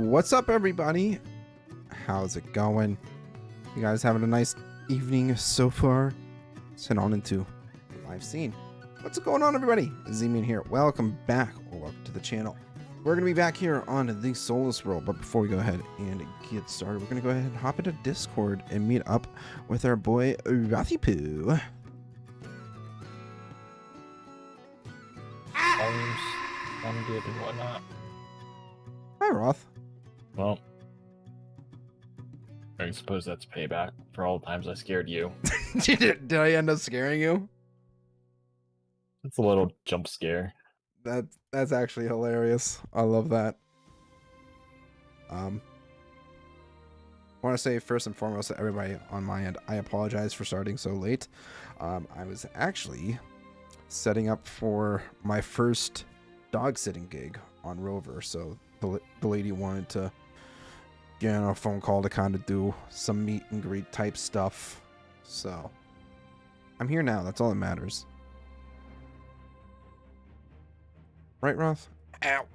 What's up, everybody? How's it going? You guys having a nice evening so far? Let's head on into the live scene. What's going on, everybody? Zman here. Welcome back, or welcome to the channel. We're going to be back here on the Soulless world, but before we go ahead and get started, we're going to go ahead and hop into Discord and meet up with our boy Rothipoo. I'm good and whatnot. Hi, Roth. Well, I suppose that's payback for all the times I scared you. Did I end up scaring you? It's a little jump scare. That's actually hilarious. I love that. I want to say first and foremost to everybody on my end, I apologize for starting so late. I was actually setting up for my first dog sitting gig on Rover, so the lady wanted to get on a phone call to kind of do some meet and greet type stuff. So I'm here now. That's all that matters. Right, Roth? Ow.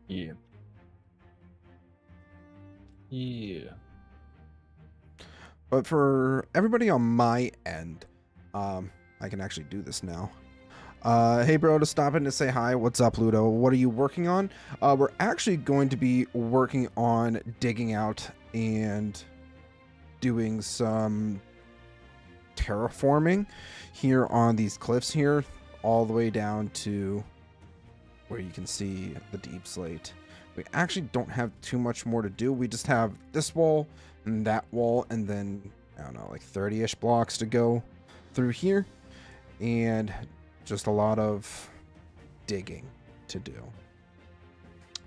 Yeah. Yeah. But for everybody on my end, I can actually do this now. Hey, bro, to stop in to say hi. What's up, Ludo? What are you working on? We're actually going to be working on digging out and doing some terraforming here on these cliffs here, all the way down to where you can see the deep slate. We actually don't have too much more to do. We just have this wall and that wall, and then, I don't know, like 30-ish blocks to go through here, and just a lot of digging to do.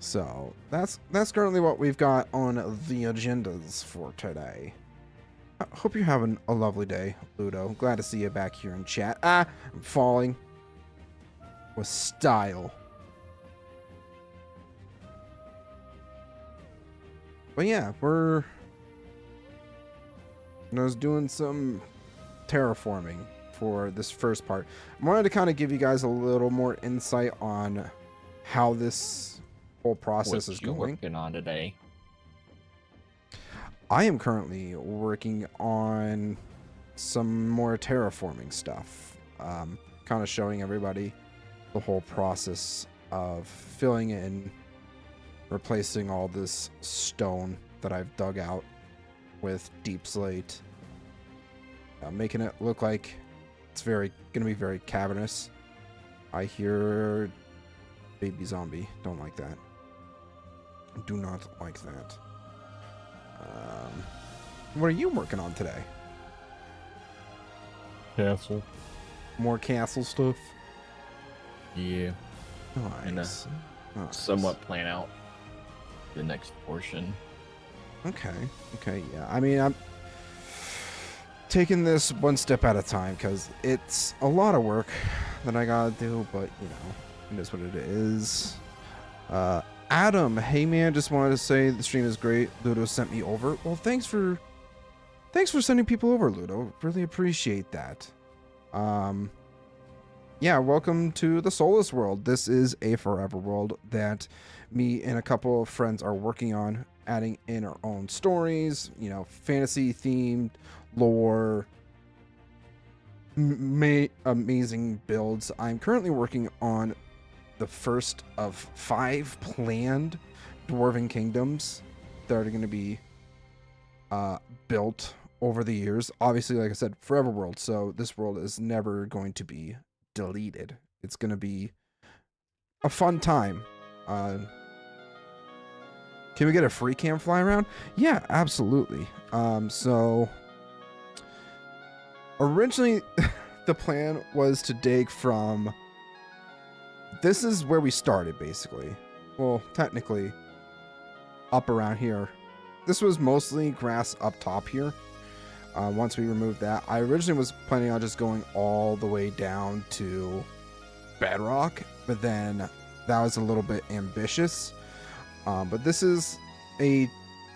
So that's currently what we've got on the agendas for today. I hope you're having a lovely day, Ludo. Glad to see you back here in chat. I'm falling with style. But yeah, we're doing some terraforming for this first part. I wanted to kind of give you guys a little more insight on how this whole process is going. What you working on today? I am currently working on some more terraforming stuff. Kind of showing everybody the whole process of filling in, replacing all this stone that I've dug out with deep slate, making it look like it's gonna be very cavernous. I hear baby zombie. Don't like that. Do not like that. What are you working on today? Castle. More castle stuff? Yeah. Nice. Nice. Somewhat plan out the next portion. Okay, yeah. I mean, I'm taking this one step at a time because it's a lot of work that I gotta do, but you know, it is what it is. Adam, hey man, just wanted to say the stream is great. Ludo sent me over. Well, thanks for sending people over, Ludo. Really appreciate that. Yeah, welcome to the Soulless world. This is a forever world that me and a couple of friends are working on, adding in our own stories, you know, fantasy themed lore, amazing builds. I'm currently working on the first of 5 planned dwarven kingdoms that are going to be built over the years. Obviously, like I said, forever world, so this world is never going to be deleted. It's going to be a fun time. Can we get a free cam fly around? Yeah, absolutely. So originally the plan was to dig from, this is where we started basically. Well, technically up around here. This was mostly grass up top here. Once we removed that, I originally was planning on just going all the way down to bedrock, but then that was a little bit ambitious. But this is a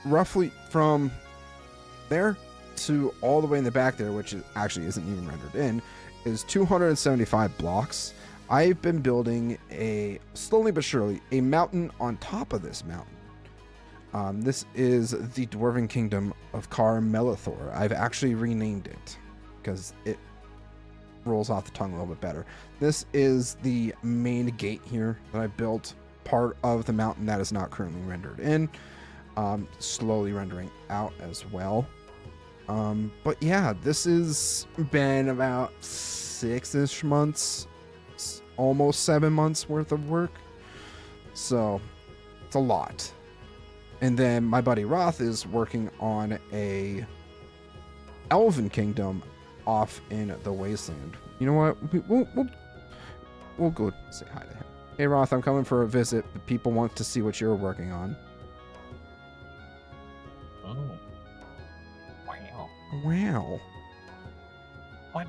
roughly from there to all the way in the back there, which actually isn't even rendered in, is 275 blocks. I've been building slowly but surely, a mountain on top of this mountain. This is the Dwarven Kingdom of Melethor. I've actually renamed it because it rolls off the tongue a little bit better. This is the main gate here that I built, part of the mountain that is not currently rendered in, slowly rendering out as well. But yeah, this has been about 6-ish months, almost 7 months worth of work. So it's a lot. And then my buddy Roth is working on a Elven Kingdom off in the Wasteland. You know what? We'll go say hi to him. Hey Roth, I'm coming for a visit, but people want to see what you're working on. Oh. Wow. Wow. Wow.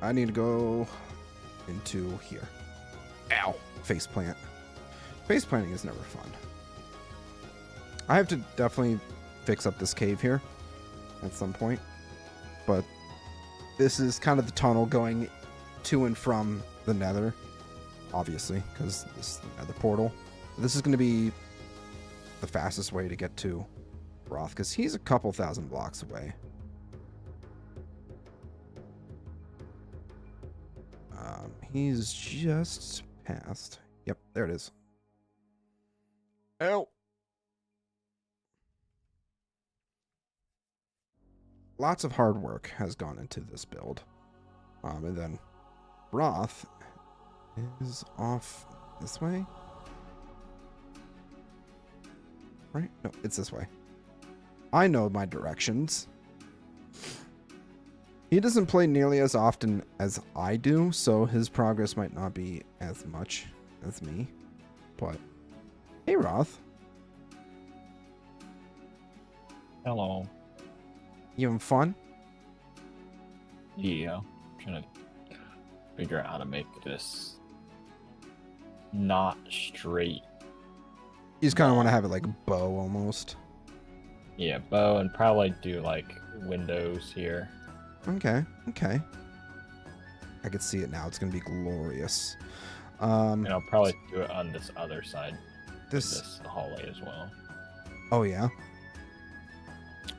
I need to go into here. Ow. Face plant. Face planting is never fun. I have to definitely fix up this cave here at some point. But this is kind of the tunnel going to and from the nether. Obviously, because this is the nether portal. This is going to be the fastest way to get to Roth, because he's a couple thousand blocks away. He's just past. Yep, there it is. Ow. Lots of hard work has gone into this build. And then Roth is off this way. Right? No, it's this way. I know my directions. He doesn't play nearly as often as I do, so his progress might not be as much as me. But, hey Roth. Hello. You having fun? Yeah. I'm trying to figure out how to make this not straight. You just kind of want to have it like a bow almost. Yeah, bow, and probably do like windows here. Okay, okay. I can see it now. It's going to be glorious. And I'll probably do it on this other side. This hallway as well. Oh, yeah.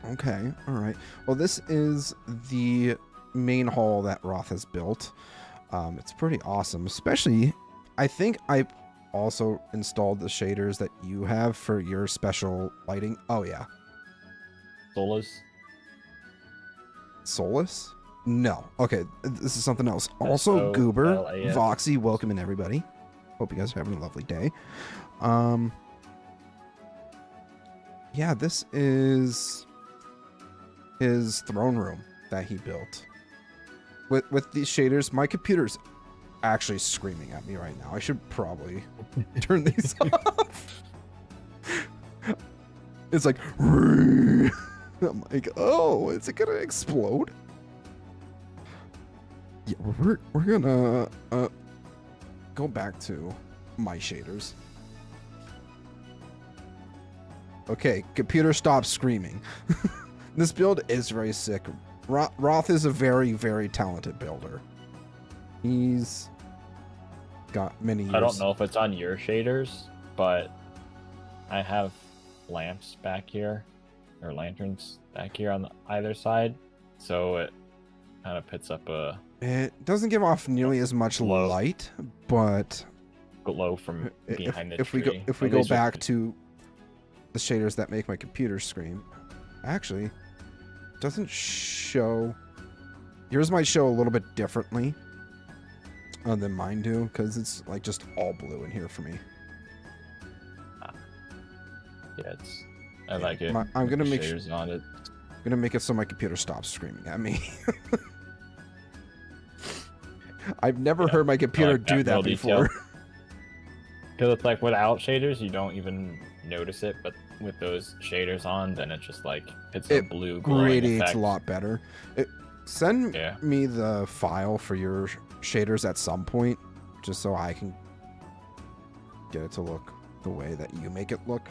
Okay, all right. Well, this is the main hall that Roth has built. It's pretty awesome, especially, I think I also installed the shaders that you have for your special lighting. Oh, yeah. Soulless? Soulless? No. Okay, this is something else. Also, Goober, Voxy, welcome in everybody. Hope you guys are having a lovely day. Yeah, this is his throne room that he built. With these shaders, my computer's actually screaming at me right now. I should probably turn these off. It's like, I'm like, oh, is it gonna explode? Yeah, we're gonna go back to my shaders. Okay, computer, stop screaming. This build is very sick. Roth is a very, very talented builder. He's got many years. I don't know if it's on your shaders, but I have lamps back here, or lanterns back here on either side, so it kind of puts up a... It doesn't give off nearly as much light, but... glow from behind the tree. If we go back to the shaders that make my computer scream, actually, doesn't show... Yours might show a little bit differently than mine do, because it's like just all blue in here for me. Yeah, I like it. I'm gonna make sure on it. I'm gonna make it so my computer stops screaming at me. I've never heard my computer do that before. Because it's like without shaders, you don't even notice it, but with those shaders on, then it just like it's a blue glowing radiates effect. A lot better. Send me the file for your shaders at some point, just so I can get it to look the way that you make it look.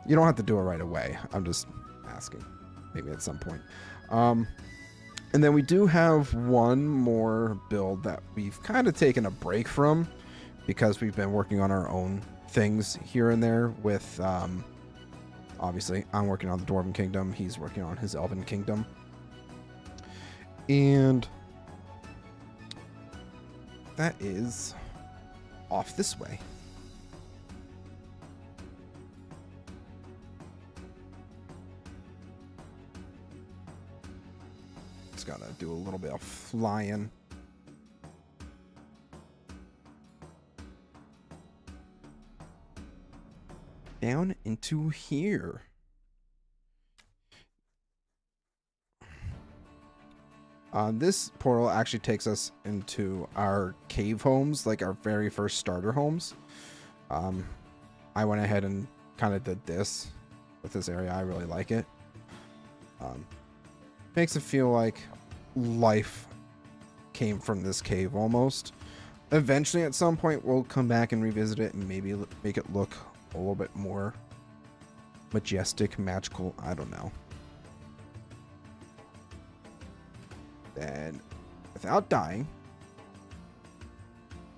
You don't have to do it right away. I'm just asking. Maybe at some point. And then we do have one more build that we've kind of taken a break from because we've been working on our own things here and there with, obviously, I'm working on the Dwarven Kingdom. He's working on his Elven Kingdom. And that is off this way. Just gotta do a little bit of flying. Down into here. This portal actually takes us into our cave homes, like our very first starter homes. I went ahead and kind of did this with this area. I really like it. Makes it feel like life came from this cave almost. Eventually, at some point, we'll come back and revisit it and maybe make it look a little bit more majestic, magical. I don't know. Then, without dying,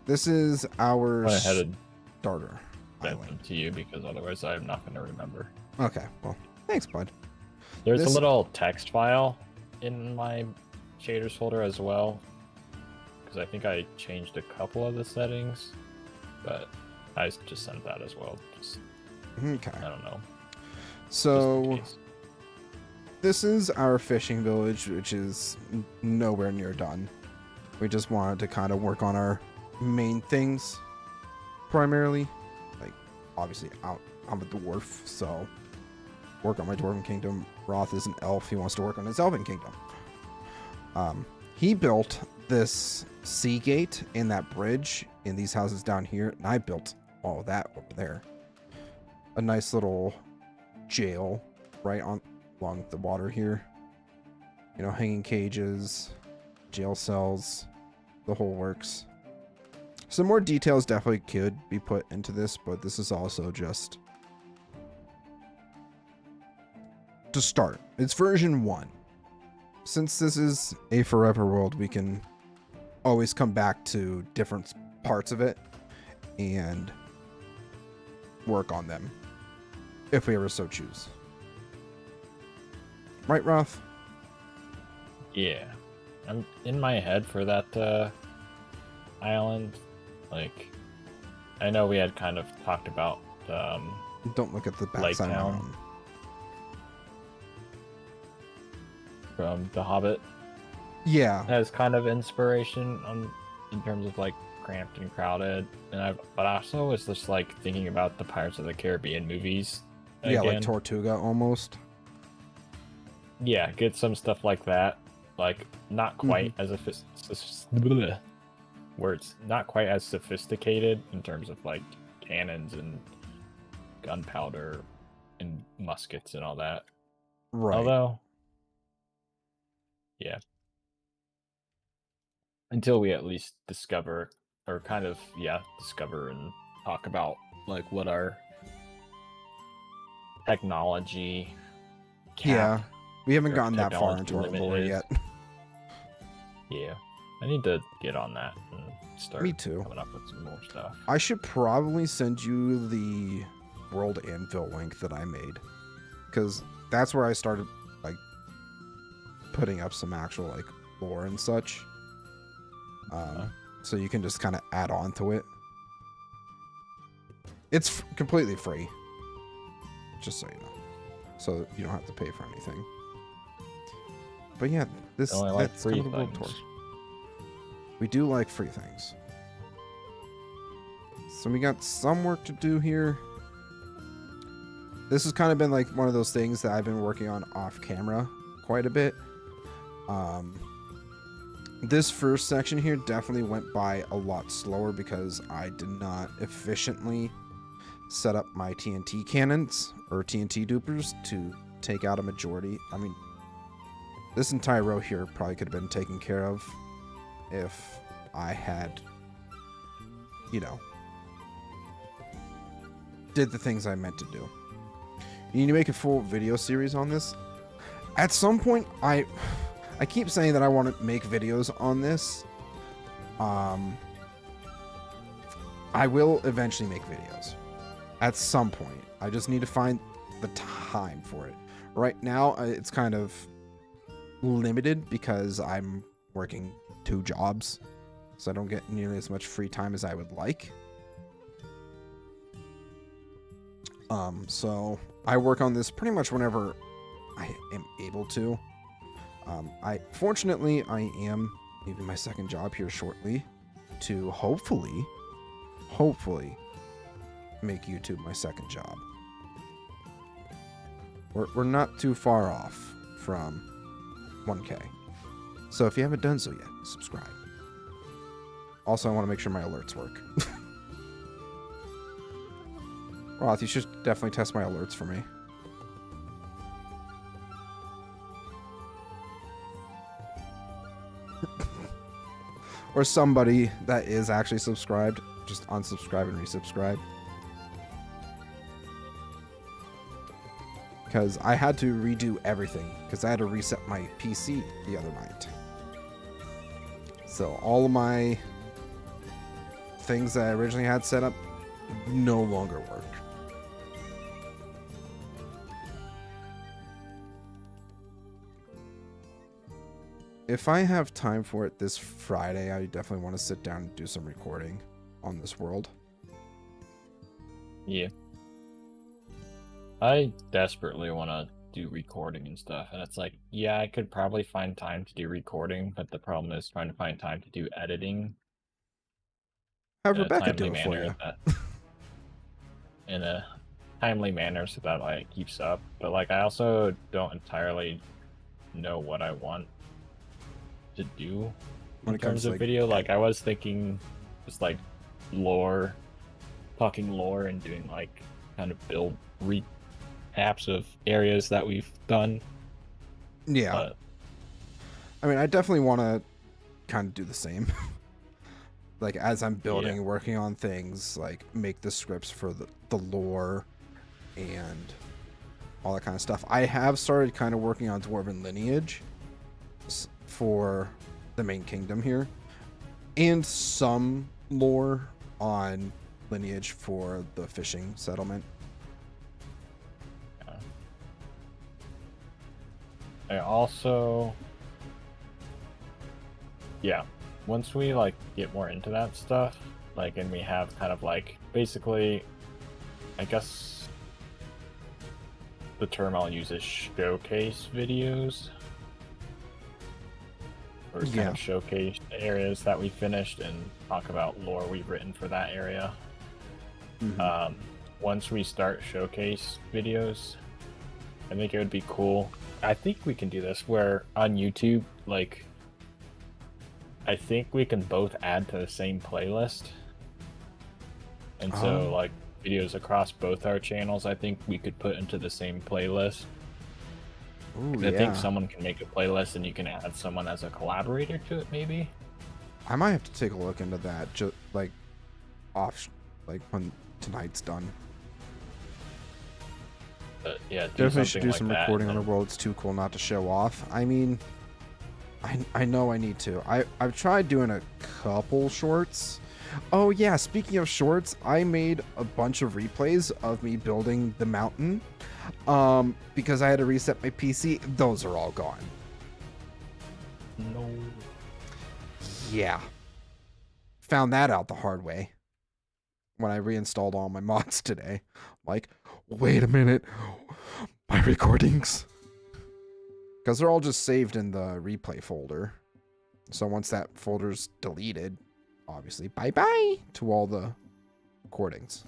this is our starter island. To you because otherwise I'm not going to remember. Okay, well, thanks, bud. There's a little text file in my shaders folder as well, because I think I changed a couple of the settings, but I just sent that as well. Just, okay. I don't know. So this is our fishing village, which is nowhere near done. We just wanted to kind of work on our main things primarily. Like, obviously, I'm a dwarf, so work on my Dwarven Kingdom. Roth is an elf. He wants to work on his Elven Kingdom. He built this sea gate and that bridge in these houses down here, and I built all of that over there. A nice little jail right along the water here. You know, hanging cages, jail cells, the whole works. Some more details definitely could be put into this, but this is also just to start. It's version 1. Since this is a forever world, we can always come back to different parts of it and work on them if we ever so choose. Right, Roth? Yeah. I'm in my head for that island. Like, I know we had kind of talked about don't look at the backside of the mountain. From The Hobbit. Yeah. As kind of inspiration in terms of like cramped and crowded, but I also was just like thinking about the Pirates of the Caribbean movies. Yeah, again. like Tortuga almost. Yeah, get some stuff like that. Like not quite as words, not quite as sophisticated in terms of like cannons and gunpowder and muskets and all that. Right. Although, yeah. Until we at least discover, or kind of, discover and talk about like what our technology cap, we haven't gotten that far into our lore yet. Yeah, I need to get on that and start Me too. coming up with some more stuff. I should probably send you the World Anvil link that I made, because that's where I started like putting up some actual like lore and such. So you can just kind of add on to it. It's completely free, just so you know, so you don't have to pay for anything. But yeah, that's free kind of the tour. We do like free things. So we got some work to do here. This has kind of been like one of those things that I've been working on off camera quite a bit. This first section here definitely went by a lot slower because I did not efficiently set up my TNT cannons or TNT dupers to take out a majority. I mean, this entire row here probably could have been taken care of if I had, you know, did the things I meant to do. You need to make a full video series on this. At some point, I I keep saying that I want to make videos on this. I will eventually make videos at some point. I just need to find the time for it. Right now, it's kind of limited because I'm working 2 jobs, so I don't get nearly as much free time as I would like. So I work on this pretty much whenever I am able to. Fortunately, I am leaving my second job here shortly to hopefully make YouTube my second job. We're not too far off from 1K. So if you haven't done so yet, subscribe. Also, I want to make sure my alerts work. Roth, you should definitely test my alerts for me. Or somebody that is actually subscribed, just unsubscribe and resubscribe. Because I had to redo everything, because I had to reset my PC the other night. So all of my things that I originally had set up no longer work. If I have time for it this Friday, I definitely want to sit down and do some recording on this world. Yeah. I desperately want to do recording and stuff, and it's like, yeah, I could probably find time to do recording, but the problem is trying to find time to do editing. Have in a Rebecca timely do it for manner you. In a timely manner so that like keeps up. But like I also don't entirely know what I want to do When in it comes terms to, of like, video. Like I was thinking just like lore, talking lore and doing like kind of build recaps of areas that we've done. Yeah. But I mean, I definitely want to kind of do the same. Like, as I'm building and working on things, like, make the scripts for the lore and all that kind of stuff. I have started kind of working on Dwarven lineage for the main kingdom here, and some lore on lineage for the fishing settlement. I also, once we like get more into that stuff, like, and we have kind of like basically, I guess the term I'll use is showcase videos, or kind of showcase areas that we finished and talk about lore we've written for that area. Mm-hmm. Once we start showcase videos, I think it would be cool. I think we can do this where on YouTube, like, I think we can both add to the same playlist. And so, like, videos across both our channels, I think we could put into the same playlist. Ooh, I think someone can make a playlist and you can add someone as a collaborator to it, maybe. I might have to take a look into that, just like when tonight's done. But yeah, Definitely should do like some recording on a world. It's too cool not to show off. I mean, I know I need to. I've tried doing a couple shorts. Oh yeah, speaking of shorts, I made a bunch of replays of me building the mountain. Because I had to reset my PC. Those are all gone. No. Yeah. Found that out the hard way when I reinstalled all my mods today. Like, wait a minute. My recordings. Because they're all just saved in the replay folder. So once that folder's deleted, obviously, bye-bye to all the recordings.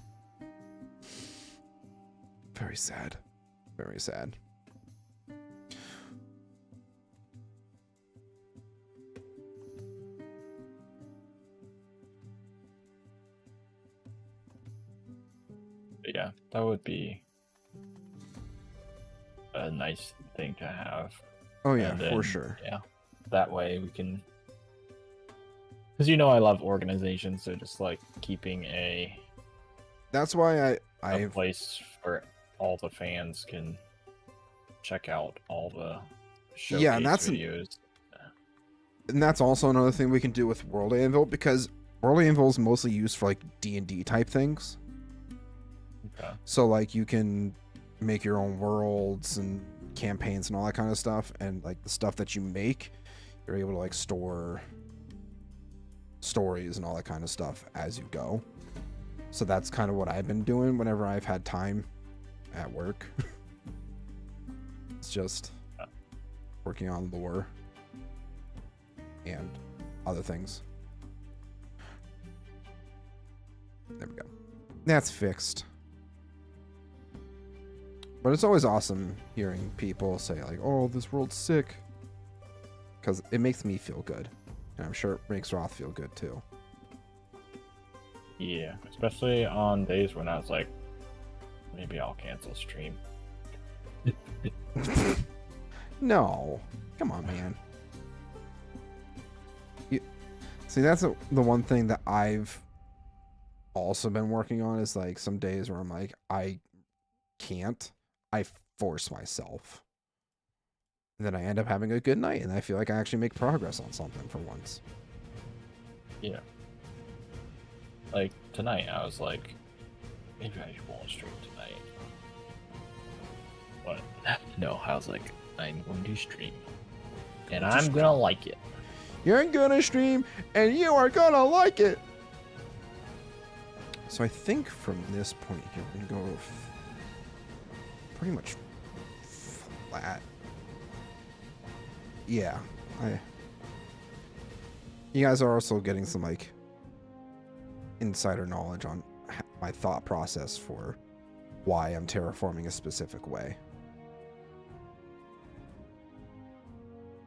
Very sad. Very sad. But yeah, that would be a nice thing to have. Oh yeah, for sure. Yeah, that way we can, because you know I love organizations, so just like keeping a. That's why a place where all the fans can check out all the showcase videos. And that's also another thing we can do with World Anvil, because World Anvil is mostly used for like D&D type things. Okay. So like you can make your own worlds and campaigns and all that kind of stuff, and like the stuff that you make, you're able to like store stories and all that kind of stuff as you go. So that's kind of what I've been doing whenever I've had time at work. It's just working on lore and other things. There we go. That's fixed. But it's always awesome hearing people say like, oh, this world's sick. Because it makes me feel good. And I'm sure it makes Roth feel good too. Yeah, especially on days when I was like, maybe I'll cancel stream. No. Come on, man. See, that's the one thing that I've also been working on, is like some days where I'm like, I can't. I force myself. And then I end up having a good night, and I feel like I actually make progress on something for once. Yeah. Like tonight, I was like, maybe I won't stream tonight. But no, I was like, I'm going to stream. And I'm gonna like it. You're gonna stream, and you are gonna like it. So I think from this point here, we're gonna go pretty much flat. Yeah, you guys are also getting some like insider knowledge on my thought process for why I'm terraforming a specific way.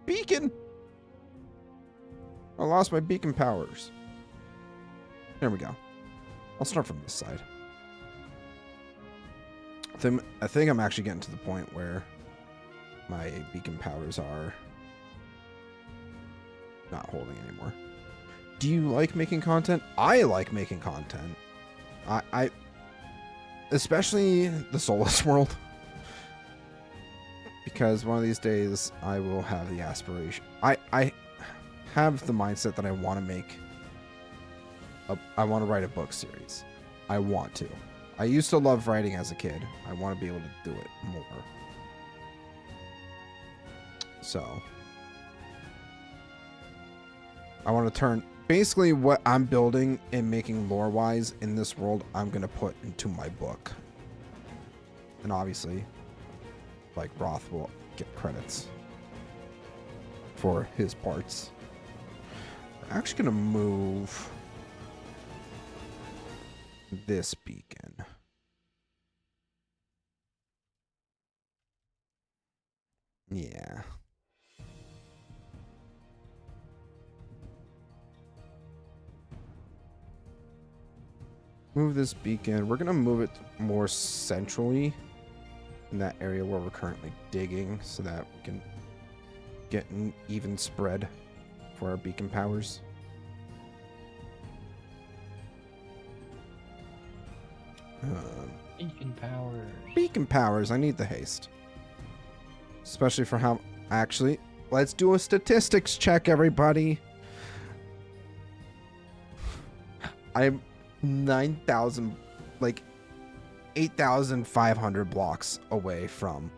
Beacon! I lost my beacon powers. There we go. I'll start from this side. I think I'm actually getting to the point where my beacon powers are not holding anymore. Do you like making content? I like making content. I especially the Soulless world. Because one of these days I will have the aspiration. I have the mindset that I want to make I want to write a book series. I want to. I used to love writing as a kid. I want to be able to do it more. So I want to turn basically what I'm building and making lore-wise in this world, I'm going to put into my book. And obviously, like, Roth will get credits for his parts. I'm actually going to move this beacon. Yeah. Move this beacon. We're going to move it more centrally in that area where we're currently digging, so that we can get an even spread for our beacon powers. Beacon powers. Beacon powers. I need the haste. Especially for how... Actually, let's do a statistics check, everybody. I'm 9,000... like 8,500 blocks away from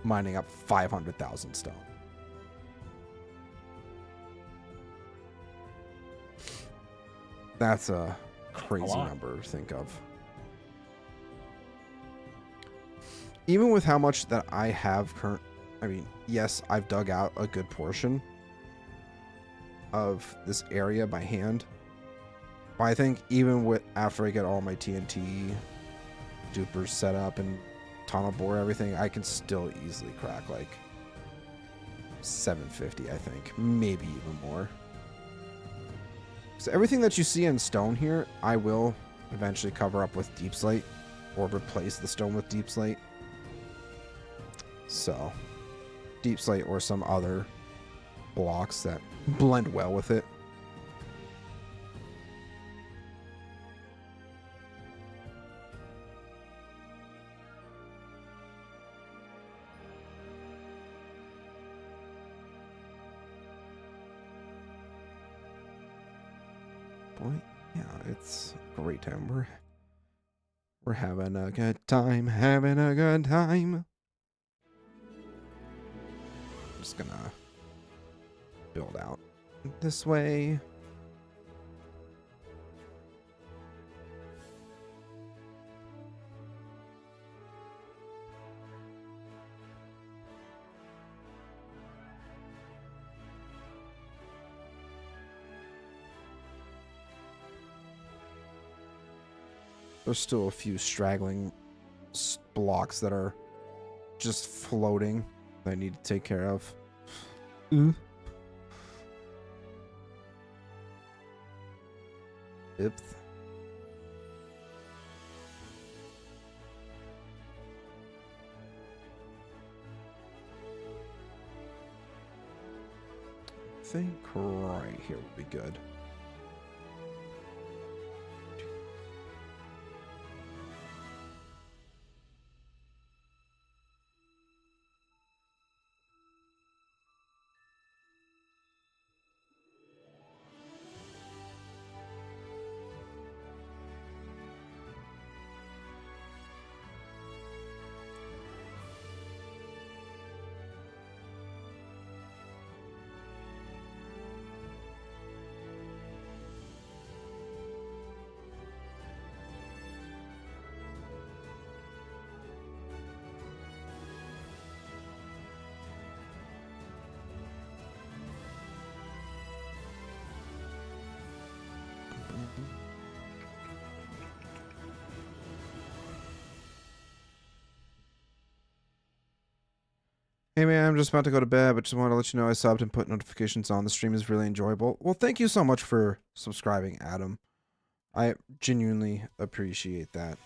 mining up 500,000 stone. That's a crazy number to think of. Even with how much that I have I mean, yes, I've dug out a good portion of this area by hand. But I think even with after I get all my TNT dupers set up and tunnel bore everything, I can still easily crack like 750, I think. Maybe even more. So everything that you see in stone here, I will eventually cover up with deep slate or replace the stone with deep slate. So, deep slate or some other blocks that blend well with it. boy. Yeah, it's a great time. We're having a good time, having a good time. I'm just gonna build out this way. There's still a few straggling blocks that are just floating that I need to take care of. Oops. I think right here would be good. Hey man, I'm just about to go to bed, but just wanted to let you know I subbed and put notifications on. The stream is really enjoyable. Well, thank you so much for subscribing, Adam. I genuinely appreciate that.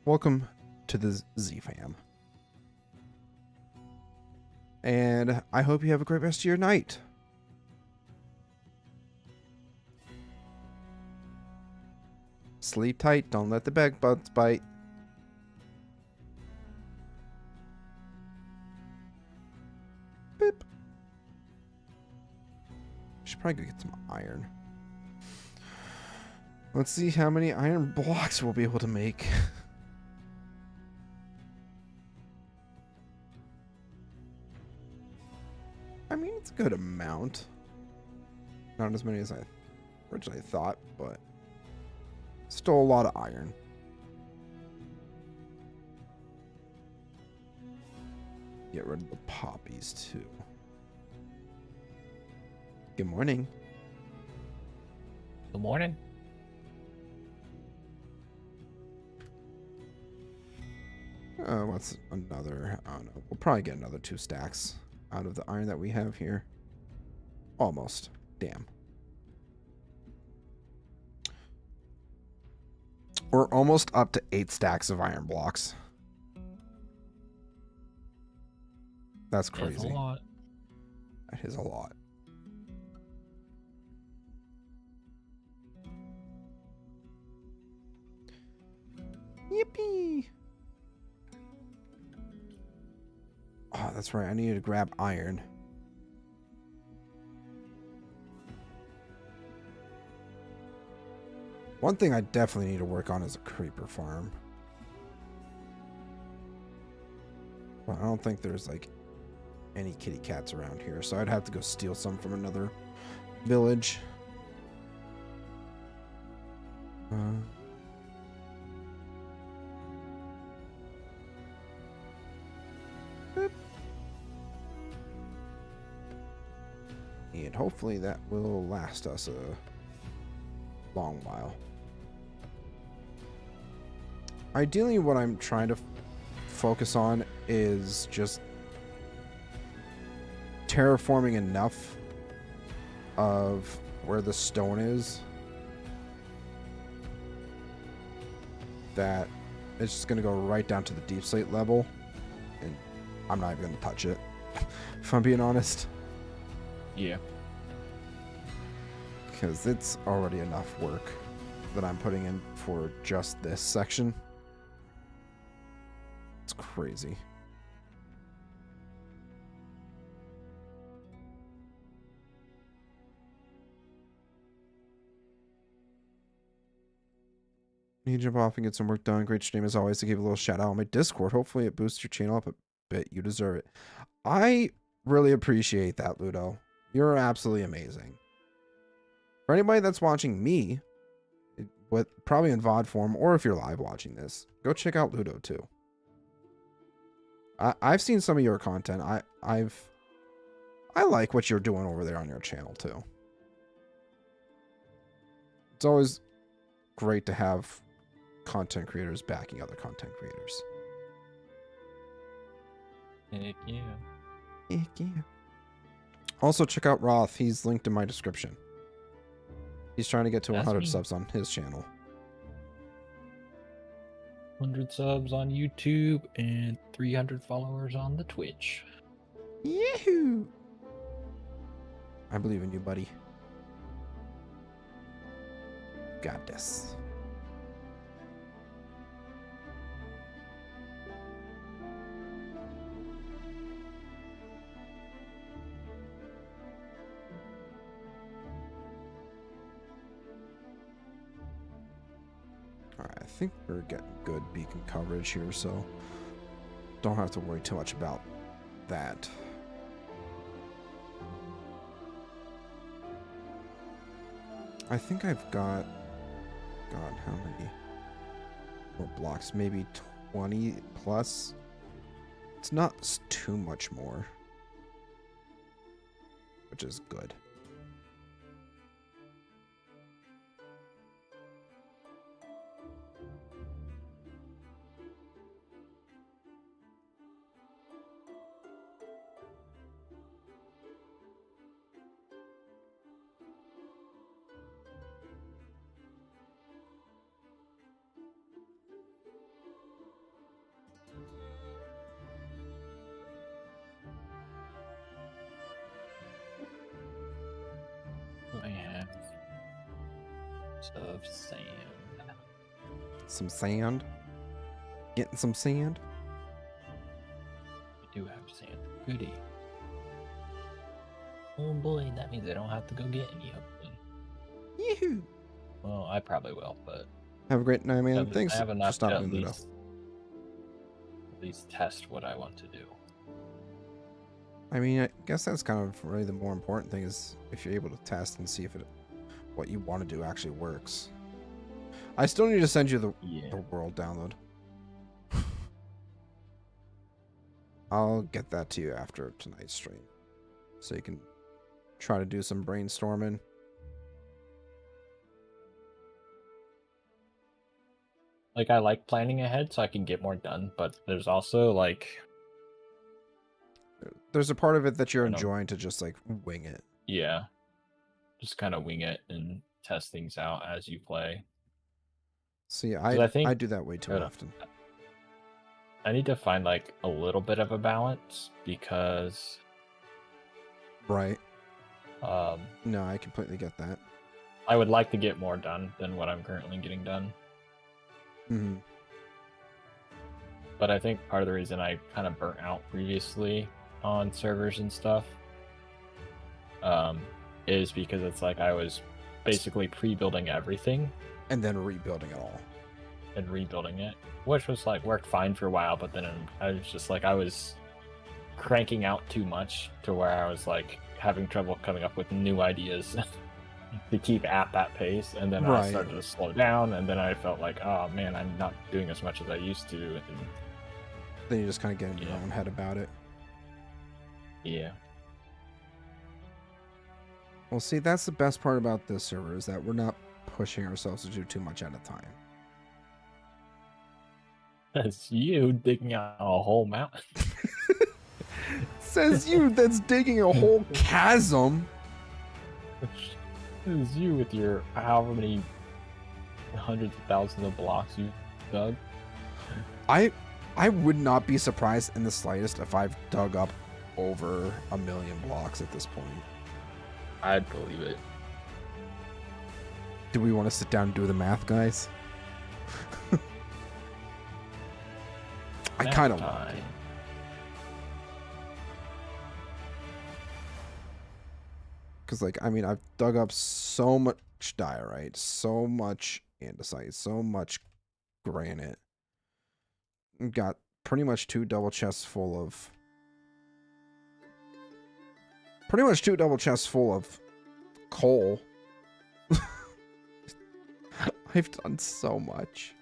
Welcome to the Z-Fam. And I hope you have a great rest of your night. Sleep tight, don't let the bed bugs bite. Boop. Should probably go get some iron. Let's see how many iron blocks we'll be able to make. I mean, it's a good amount. Not as many as I originally thought, but still a lot of iron. Get rid of the poppies, too. Good morning. Good morning. What's another? I don't know. We'll probably get another 2 stacks out of the iron that we have here. Almost. Damn. We're almost up to 8 stacks of iron blocks. That's crazy. That's a lot. That is a lot. Yippee! Oh, that's right. I needed to grab iron. One thing I definitely need to work on is a creeper farm. Well, I don't think there's like any kitty cats around here, so I'd have to go steal some from another village. And hopefully that will last us a long while. Ideally, what I'm trying to focus on is just terraforming enough of where the stone is that it's just going to go right down to the deep slate level, and I'm not even going to touch it, if I'm being honest. Yeah. Because it's already enough work that I'm putting in for just this section. It's crazy. Need to jump off and get some work done. Great stream as always. To give a little shout out on my Discord. Hopefully it boosts your channel up a bit. You deserve it. I really appreciate that, Ludo. You're absolutely amazing. For anybody that's watching me, probably in VOD form, or if you're live watching this, go check out Ludo too. I've seen some of your content. I like what you're doing over there on your channel too. It's always great to have content creators backing other content creators. Heck yeah. Heck yeah. Also, check out Roth. He's linked in my description. He's trying to get to 100 subs on his channel. 100 subs on YouTube and 300 followers on the Twitch. Yahoo! I believe in you, buddy. Got this. Alright, I think we're getting good beacon coverage here, so don't have to worry too much about that. I think I've got, God, how many more blocks? Maybe 20 plus. It's not too much more, which is good. I have of sand. Some sand? Getting some sand? I do have sand. Goody. Oh boy, that means I don't have to go get any hopefully. Yahoo! Well, I probably will, but Have a great night, man. Thanks I have for enough to stopping, at Ludo. least test what I want to do. I mean, I guess that's kind of really the more important thing is if you're able to test and see if what you want to do actually works. I still need to send you the world download. I'll get that to you after tonight's stream, so you can try to do some brainstorming. Like, I like planning ahead so I can get more done, but there's also like there's a part of it that you're enjoying to just like wing it. Yeah, just kind of wing it and test things out as you play. See, I think I do that way too often. I need to find like a little bit of a balance because right. No, I completely get that. I would like to get more done than what I'm currently getting done. Mm-hmm. But I think part of the reason I kind of burnt out previously on servers and stuff is because it's like I was basically pre-building everything and then rebuilding it all. And rebuilding it, which was like worked fine for a while, but then I was just like I was cranking out too much to where I was like having trouble coming up with new ideas to keep at that pace, and then I started to slow down, and then I felt like, oh man, I'm not doing as much as I used to, and then you just kind of get in your own head about it. Yeah. Well, see, that's the best part about this server is that we're not pushing ourselves to do too much at a time. That's you digging out a whole mountain. Says you that's digging a whole chasm. This is you with your however many hundreds of thousands of blocks you dug. I would not be surprised in the slightest if I've dug up over 1 million blocks at this point. I'd believe it. Do we want to sit down and do the math, guys? I kind of want to. Because, like, I mean, I've dug up so much diorite, so much andesite, so much granite. We've got pretty much 2 double chests full of... Pretty much 2 double chests full of coal. I've done so much.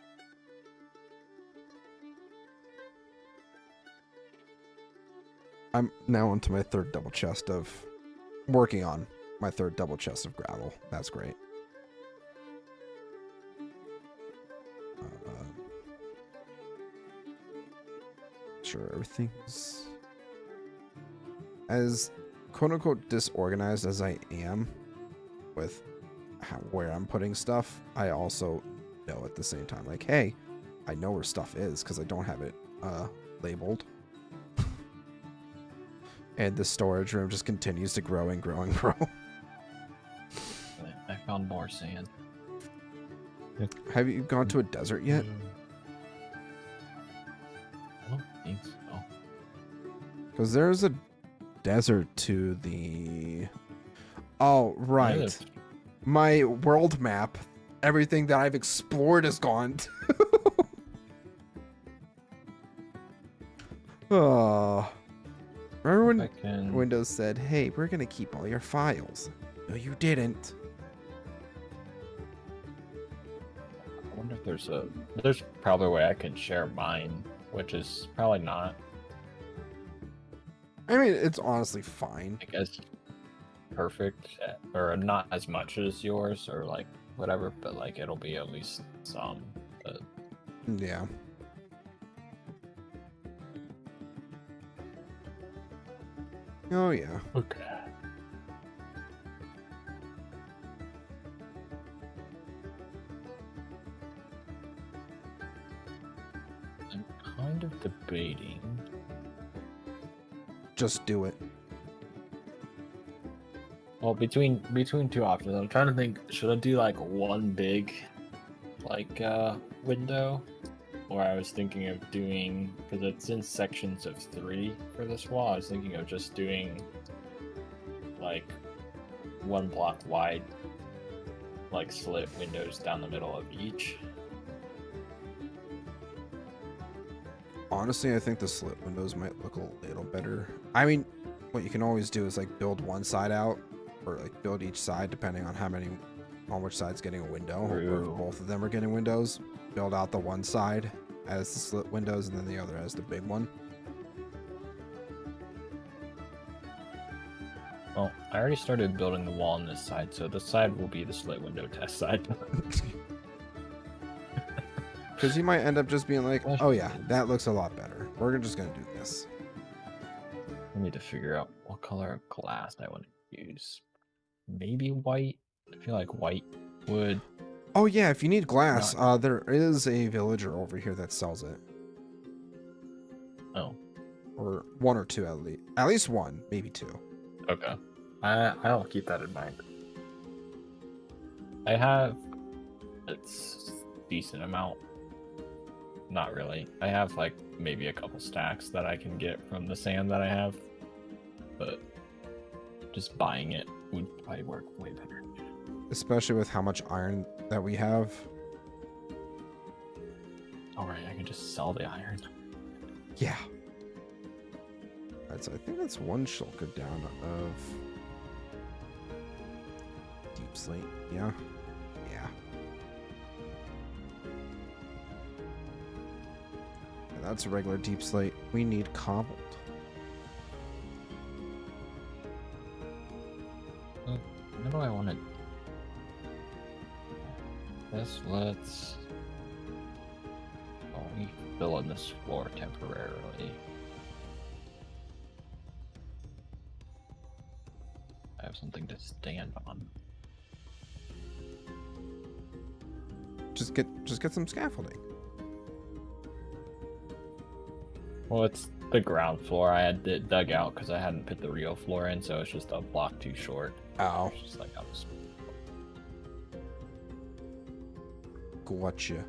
I'm now onto my 3rd double chest of... Working on my 3rd double chest of gravel. That's great. Sure, everything's... As quote-unquote disorganized as I am with where I'm putting stuff, I also know at the same time, like, hey, I know where stuff is because I don't have it labeled. And the storage room just continues to grow and grow and grow. I found more sand. Have you gone to a desert yet? I don't think so. Because there's a desert to the... Oh, right. Yes. My world map, everything that I've explored is gone. Oh. Remember when Windows said, hey, we're going to keep all your files? No, you didn't. I wonder if there's probably a way I can share mine, which is probably not. I mean, it's honestly fine. I guess perfect, or not as much as yours, or like whatever, but like it'll be at least some. But... Yeah. Oh yeah. Okay. I'm kind of debating. Just do it. Well, between 2 options, I'm trying to think. Should I do like one big, like window, or I was thinking of doing, because it's in sections of 3 for this wall. I was thinking of just doing like 1 block wide, like slit windows down the middle of each. Honestly, I think the slit windows might look a little better. I mean, what you can always do is like build one side out, or like build each side depending on on which side's getting a window, or if both of them are getting windows. Build out the one side as the slit windows, and then the other as the big one. Well, I already started building the wall on this side, so this side will be the slit window test side. Because you might end up just being like, oh yeah, that looks a lot better. We're just going to do this. I need to figure out what color of glass I want to use. Maybe white? I feel like white would... Oh yeah, if you need glass, there is a villager over here that sells it. Oh. Or 1 or 2 at least. At least 1, maybe 2. Okay. I'll keep that in mind. I have... It's a decent amount. Not really. I have like maybe a couple stacks that I can get from the sand that I have, but just buying it would probably work way better. Especially with how much iron that we have. Alright, I can just sell the iron. Yeah. I think that's 1 shulker down of deep slate. Yeah. Yeah. That's a regular deep slate. We need cobbled. What do I want to... Let's... Oh, we fill in this floor temporarily. I have something to stand on. Just get some scaffolding. Well, it's the ground floor. I had it dug out because I hadn't put the real floor in, so it's just a block too short. Oh. It's just like I was... Gotcha.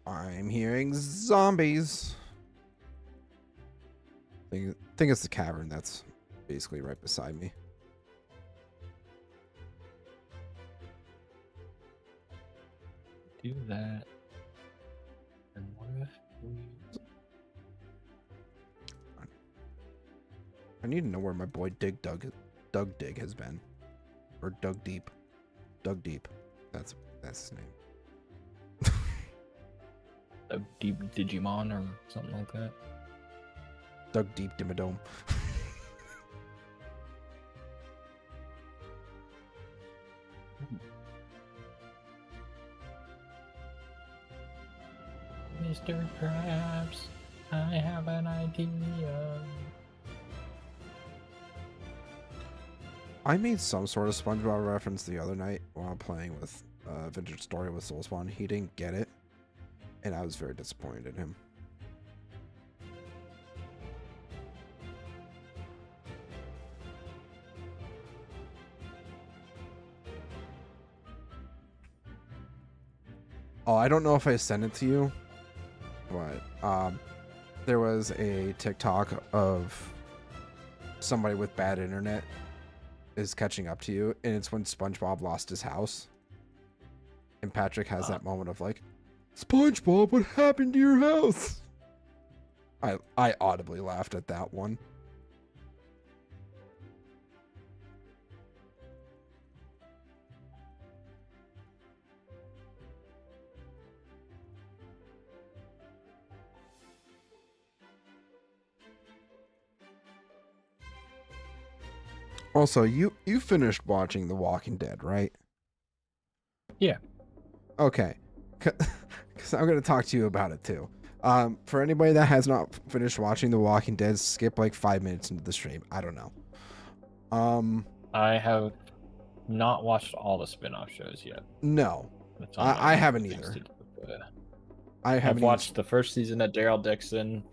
I'm hearing zombies. Think it's the cavern that's basically right beside me. Do that. And what if we... I need to know where my boy Doug Dig has been. Or Doug Deep. Doug Deep. That's his name. A deep Digimon or something like that? Doug Deep Dimmadome. Mr. Krabs, I have an idea. I made some sort of SpongeBob reference the other night while playing with Vintage Story with Soulspawn. He didn't get it, and I was very disappointed in him. Oh, I don't know if I sent it to you, but there was a TikTok of somebody with bad internet is catching up to you, and it's when SpongeBob lost his house. And Patrick has that moment of like, SpongeBob, what happened to your house? I audibly laughed at that one. Also, you finished watching The Walking Dead, right? Yeah. Okay. Because I'm going to talk to you about it too. For anybody that has not finished watching The Walking Dead, skip like 5 minutes into the stream. I don't know. I have not watched all the spin-off shows yet. No. That's on my I haven't things either. to do, but I've watched the first season of Daryl Dixon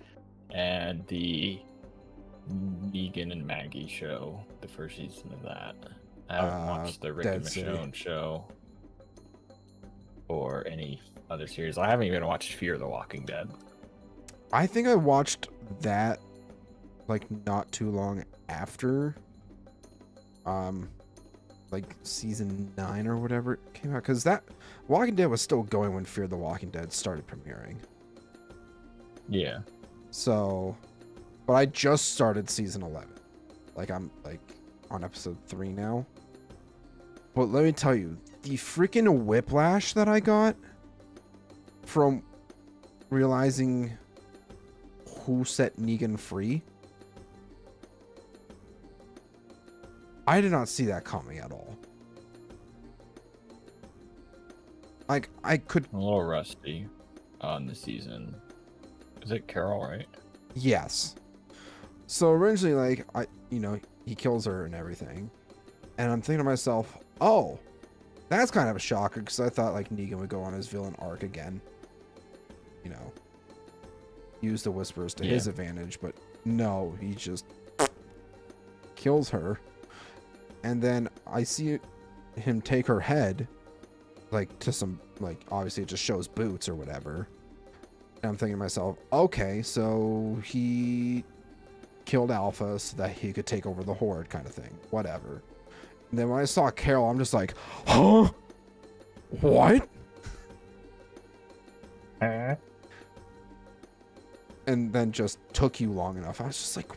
and the Negan and Maggie show, the first season of that. I haven't watched the Rick and Michonne show or any other series. I haven't even watched Fear the Walking Dead. I think I watched that like not too long after like season 9 or whatever it came out, because that Walking Dead was still going when Fear the Walking Dead started premiering. Yeah. So, but I just started season 11. Like I'm like on episode 3 now. But let me tell you, the freaking whiplash that I got from realizing who set Negan free, I did not see that coming at all. Like, I could... I'm a little rusty on the season. Is it Carol, right? Yes. So originally, like, he kills her and everything. And I'm thinking to myself, oh, that's kind of a shocker, because I thought, like, Negan would go on his villain arc again. You know, use the whispers to his advantage, but no, he just kills her. And then I see him take her head, like, to some, like, obviously it just shows boots or whatever. And I'm thinking to myself, okay, so he killed Alpha so that he could take over the Horde kind of thing. Whatever. And then when I saw Carol, I'm just like, huh? What? And then just took you long enough. I was just like...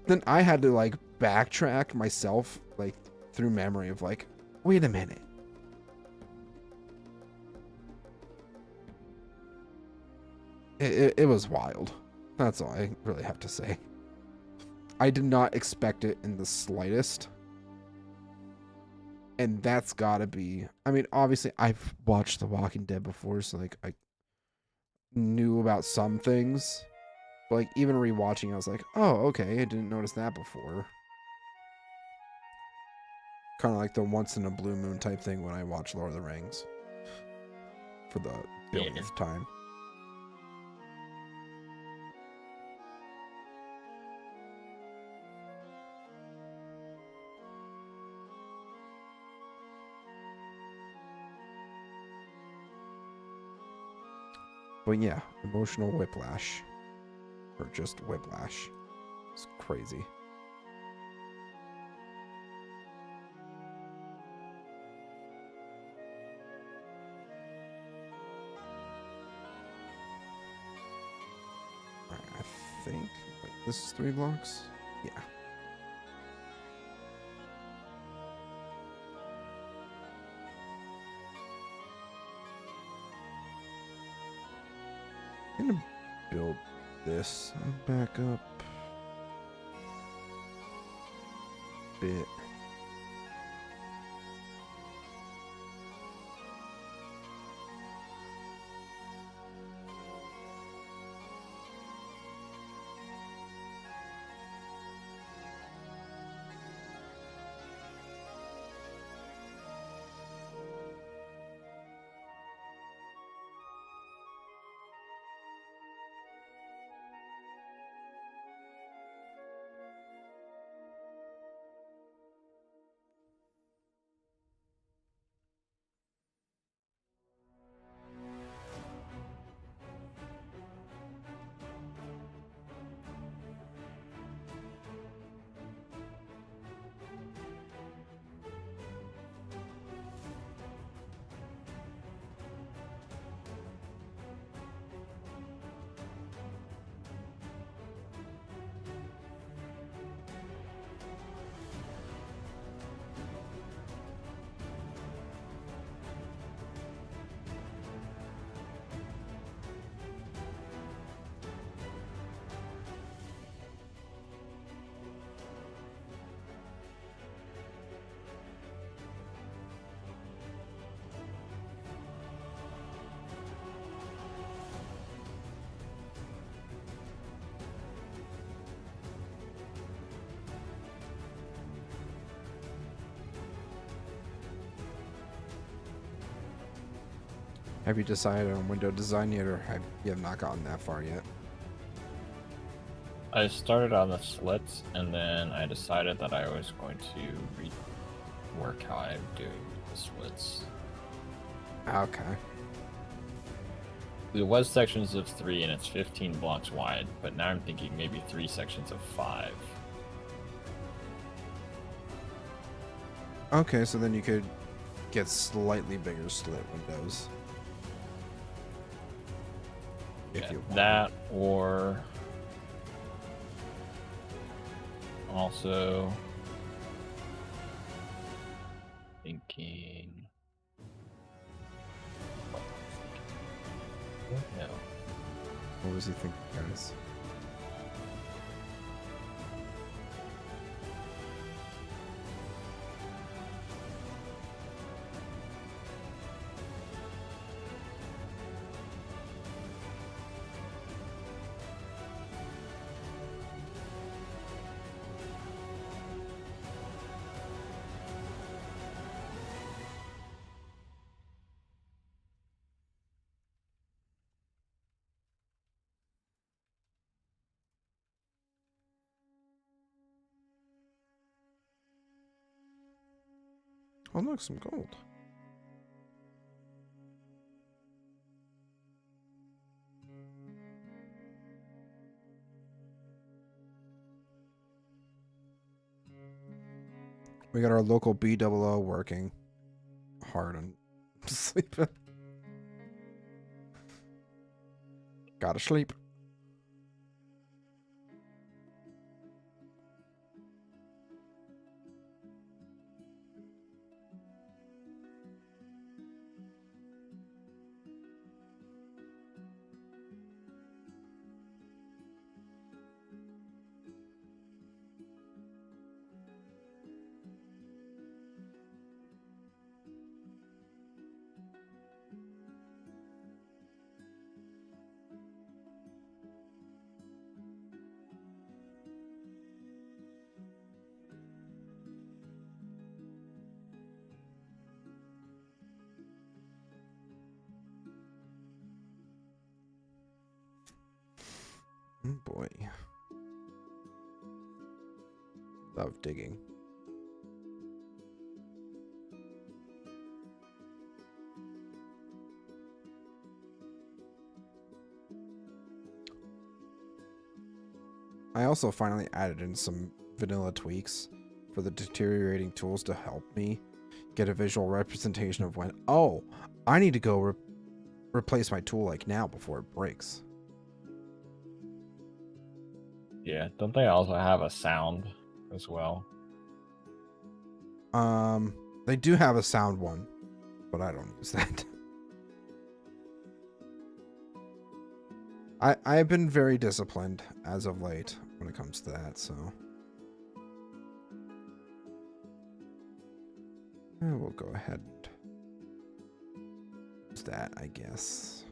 Then I had to, like, backtrack myself, like, through memory of, like, wait a minute. It was wild. That's all I really have to say. I did not expect it in the slightest. And that's gotta be... I mean, obviously, I've watched The Walking Dead before, so, like, I knew about some things. But, like, even rewatching, I was like, oh, okay, I didn't notice that before. Kind of like the once in a blue moon type thing when I watch Lord of the Rings. For the billionth time. But yeah, emotional whiplash. Or just whiplash. It's crazy. I think this is 3 blocks. Yeah. I'm gonna build this back up a bit. Have you decided on window design yet, or have you have not gotten that far yet? I started on the slits, and then I decided that I was going to rework how I'm doing the slits. Okay. There was sections of 3, and it's 15 blocks wide, but now I'm thinking maybe 3 sections of 5. Okay, so then you could get slightly bigger slit windows. Yeah, You want. that, or also thinking. No. What was he thinking, guys? Oh, look, some gold. We got our local BOO working hard on sleeping. Gotta sleep. Oh boy. Love digging. I also finally added in some vanilla tweaks for the deteriorating tools to help me get a visual representation of when, oh, I need to go replace my tool like now before it breaks. Yeah, don't they also have a sound as well? They do have a sound one, but I don't use that. I've been very disciplined as of late when it comes to that, so we'll go ahead and use that, I guess.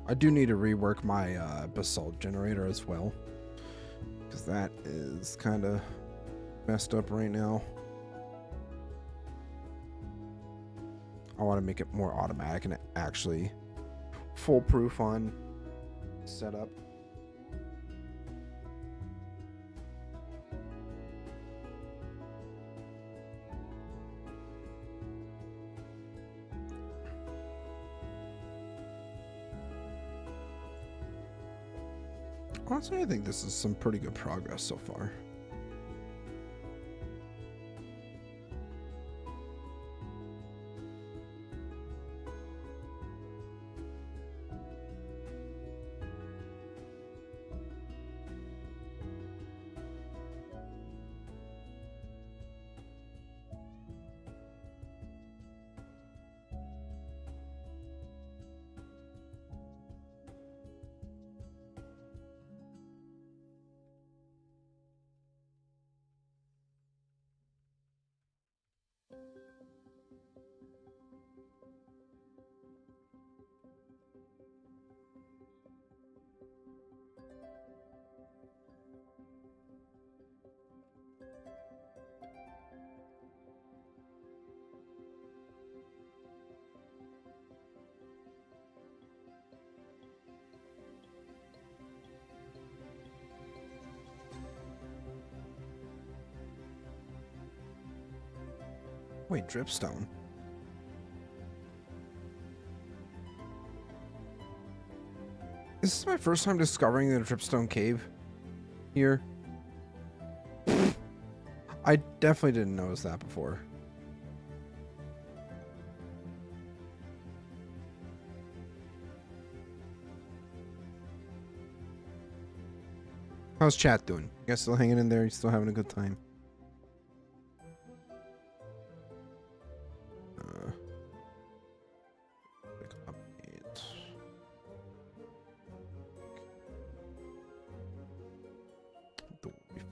I do need to rework my basalt generator as well, because that is kind of messed up right now. I want to make it more automatic and actually foolproof on setup. Honestly, I think this is some pretty good progress so far. Wait, dripstone. This is my first time discovering the dripstone cave here. I definitely didn't notice that before. How's chat doing? You guys still hanging in there? You still having a good time?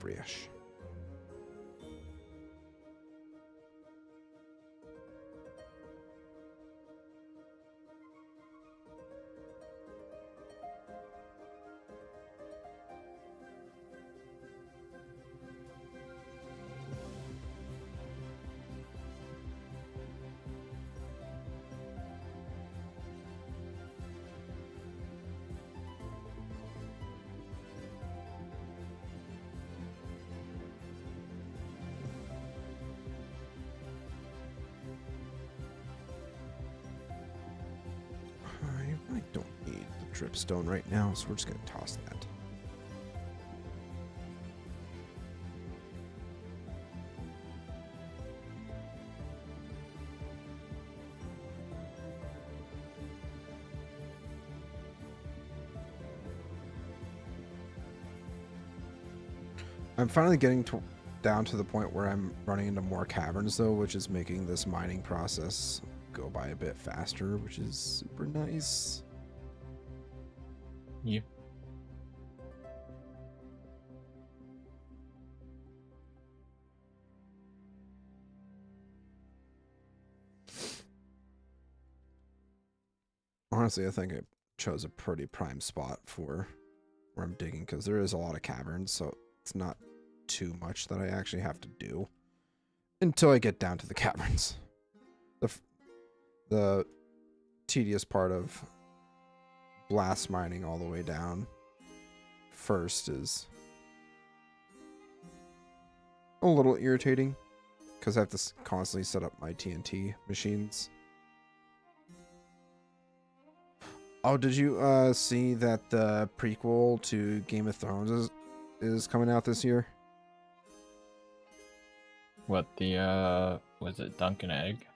Refresh. I don't need the dripstone right now, so we're just going to toss that. I'm finally getting down to the point where I'm running into more caverns, though, which is making this mining process go by a bit faster, which is super nice. Yep. Honestly, I think I chose a pretty prime spot for where I'm digging, because there is a lot of caverns, so it's not too much that I actually have to do. until I get down to the caverns. The tedious part of blast mining all the way down first is a little irritating because I have to constantly set up my TNT machines. Oh, did you see that the prequel to Game of Thrones is coming out this year? What the was it Dunkin' Egg?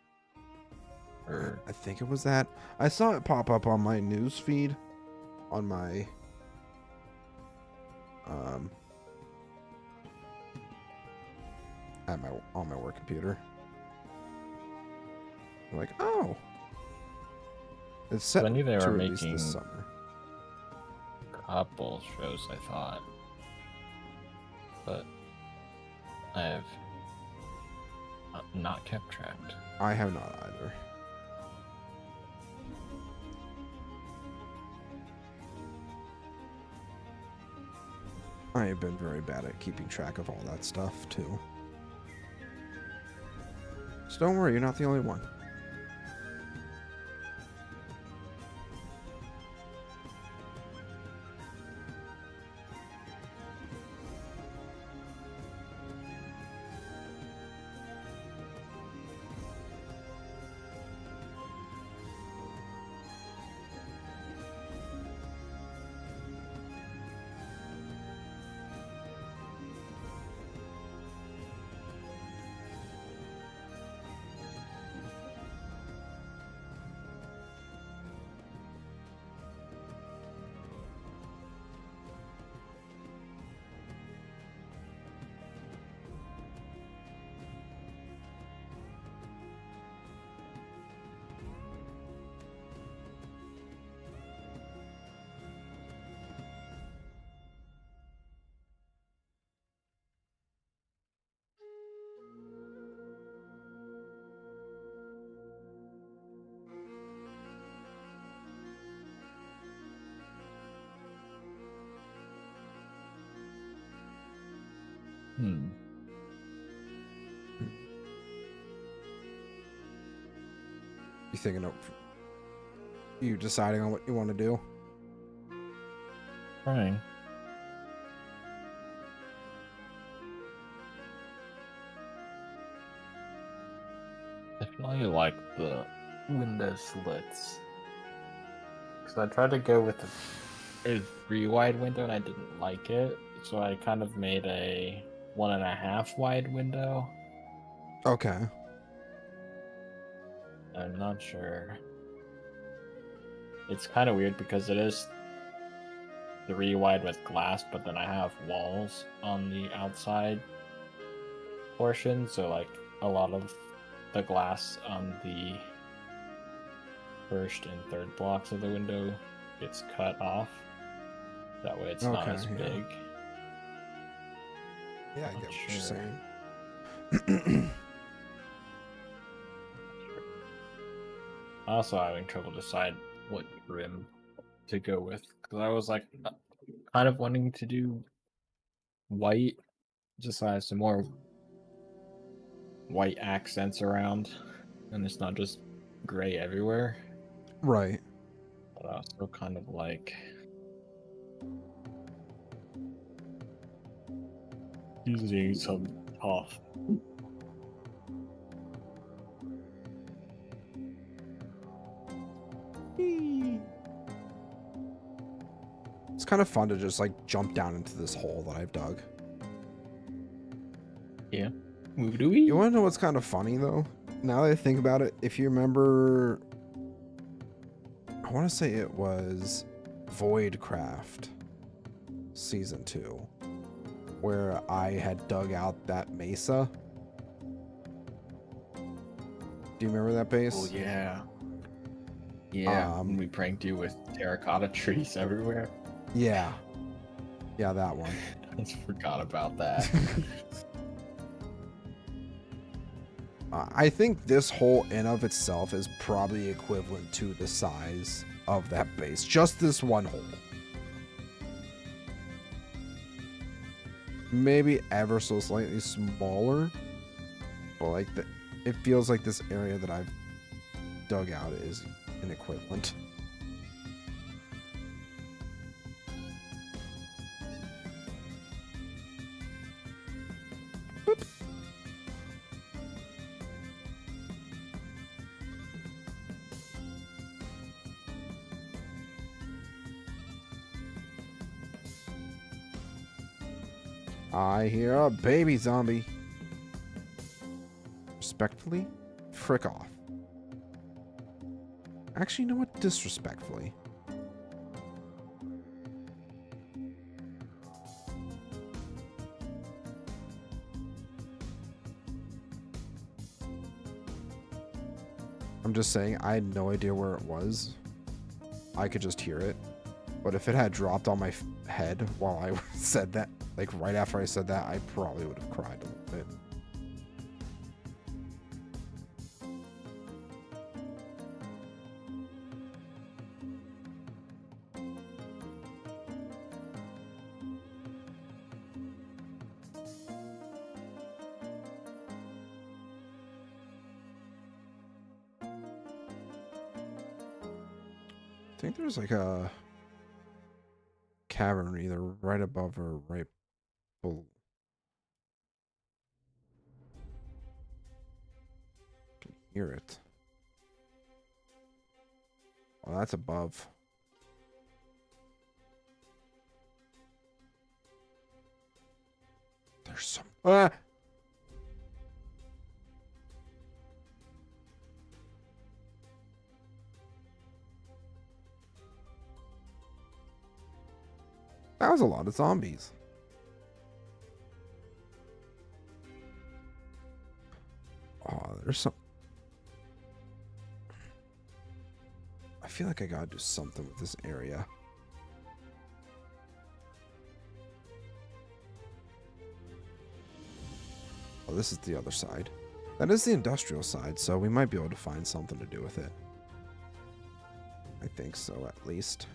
Or I think it was that. I saw it pop up on my news feed on my on my work computer. I'm like, oh, it's set I knew they to were release making this summer. couple shows, I thought, but I have not kept track. I have not either. I have been very bad at keeping track of all that stuff too. So don't worry, you're not the only one. You thinking of you deciding on what you want to do? Fine. Definitely like the window slits. Because I tried to go with a 3 wide window and I didn't like it. So I kind of made a 1.5 wide window. Okay. I'm not sure. It's kind of weird because it is 3 wide with glass, but then I have walls on the outside portion, so like a lot of the glass on the first and third blocks of the window gets cut off. That way it's not as big. Yeah, I get what you're saying. Also having trouble decide what trim to go with, because I was like kind of wanting to do white, just so I have some more white accents around, and it's not just gray everywhere. Right. But also kind of like using some tough. It's kind of fun to just like jump down into this hole that I've dug. Yeah. You want to know what's kind of funny though? Now that I think about it, if you remember, I want to say it was Voidcraft Season 2, where I had dug out that mesa. Do you remember that base? Oh yeah. Yeah, we pranked you with terracotta trees everywhere. Yeah. Yeah, that one. I just forgot about that. I think this hole in of itself is probably equivalent to the size of that base. Just this one hole. Maybe ever so slightly smaller, but like it feels like this area that I've dug out is an equivalent. Boop. I hear a baby zombie. Respectfully, frick off. Actually, you know what? Disrespectfully. I'm just saying, I had no idea where it was. I could just hear it. But if it had dropped on my head while I said that, like right after I said that, I probably would have cried a little bit. I think there's like a cavern either right above or right below. I can hear it. Oh, that's above. There's some. Ah! That was a lot of zombies. Oh, there's some. I feel like I gotta do something with this area. Oh, this is the other side. That is the industrial side, so we might be able to find something to do with it. I think so, at least.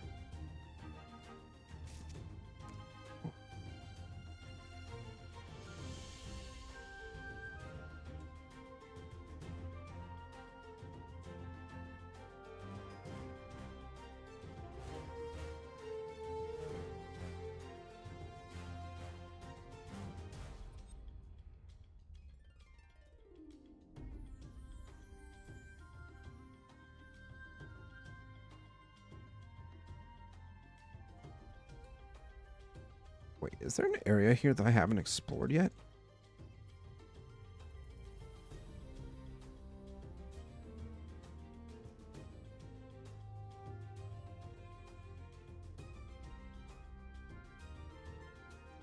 Wait, is there an area here that I haven't explored yet?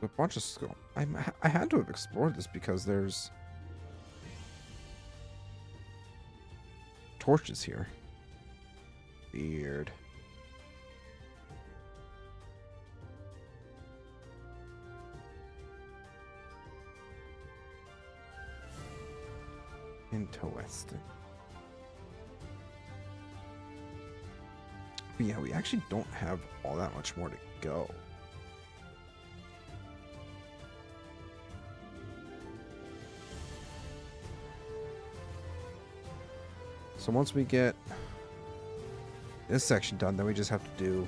A bunch of skull. I had to have explored this because there's torches here. Weird. Interesting. But yeah, we actually don't have all that much more to go. So once we get this section done, then we just have to do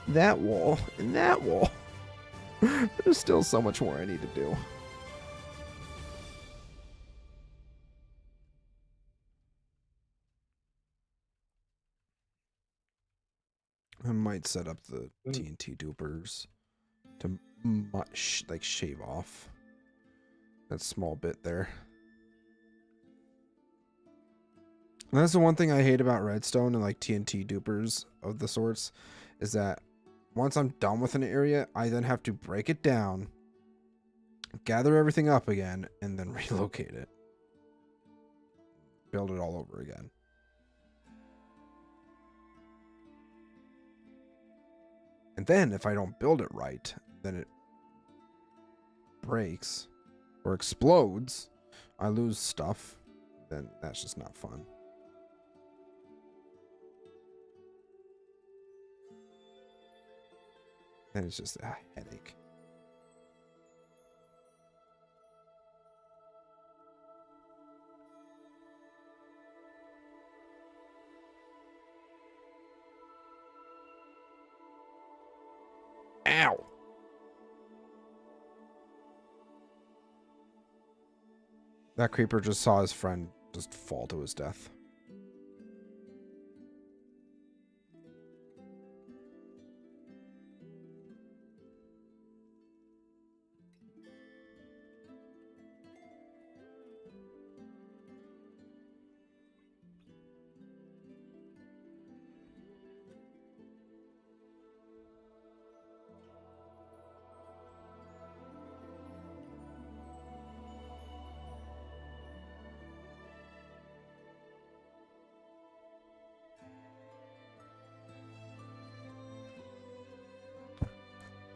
that wall and that wall. There's still so much more I need to do. I might set up the TNT dupers to like shave off that small bit there. And that's the one thing I hate about redstone and like TNT dupers of the sorts is that once I'm done with an area, I then have to break it down, gather everything up again, and then relocate it. Build it all over again. And then if I don't build it right, then it breaks or explodes. I lose stuff. Then that's just not fun. Then it's just a headache. Ow! That creeper just saw his friend just fall to his death.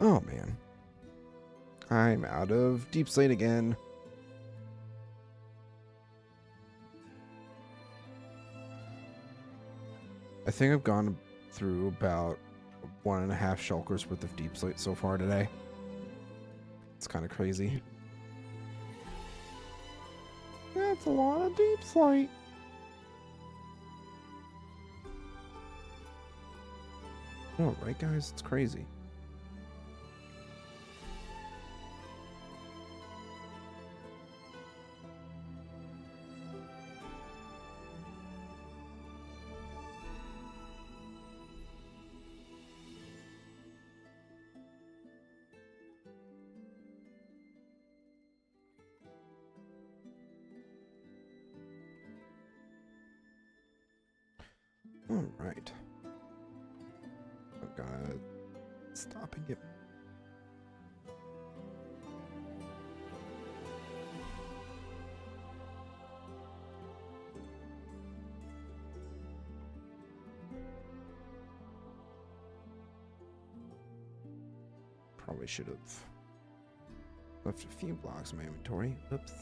Oh, man. I'm out of deep slate again. I think I've gone through about 1.5 shulkers worth of deep slate so far today. It's kind of crazy. That's a lot of deep slate. Oh, right, guys? It's crazy. All right. I've got to stop and get... Probably should have left a few blocks in my inventory. Oops.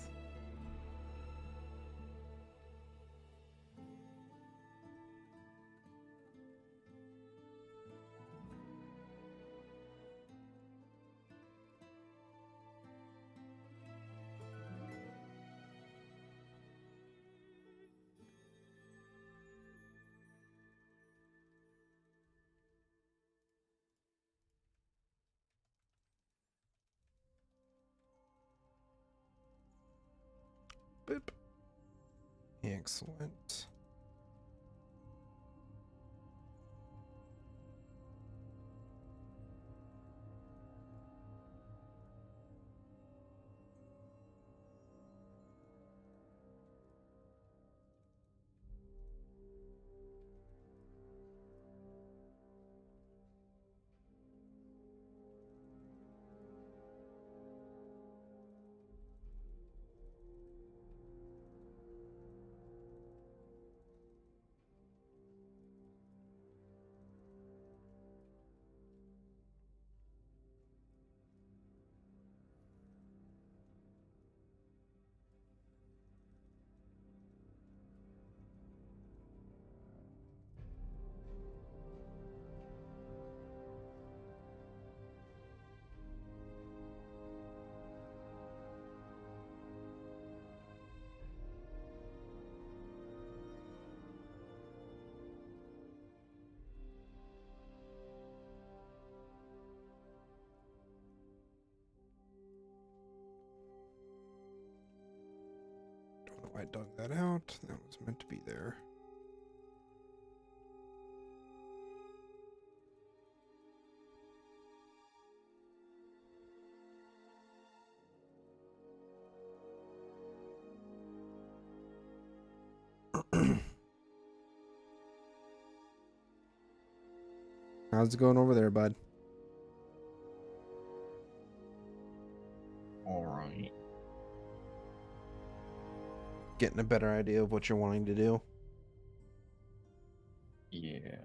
Boop. Excellent. Don't know why I dug that out. That was meant to be there. How's it going over there, bud? All right. Getting a better idea of what you're wanting to do? Yeah.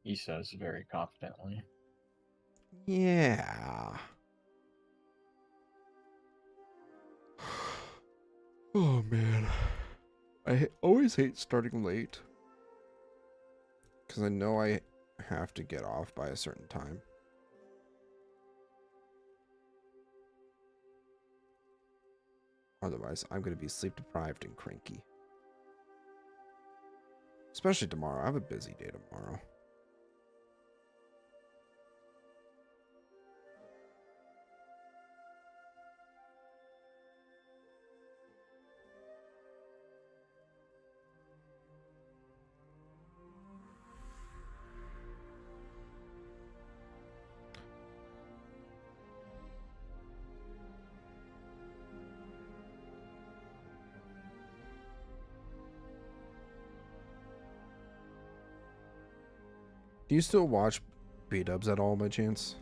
He says very confidently. Yeah. Oh, man. I always hate starting late. Because I know I have to get off by a certain time. Otherwise, I'm going to be sleep deprived and cranky. Especially tomorrow. I have a busy day tomorrow. Do you still watch B-dubs at all by chance?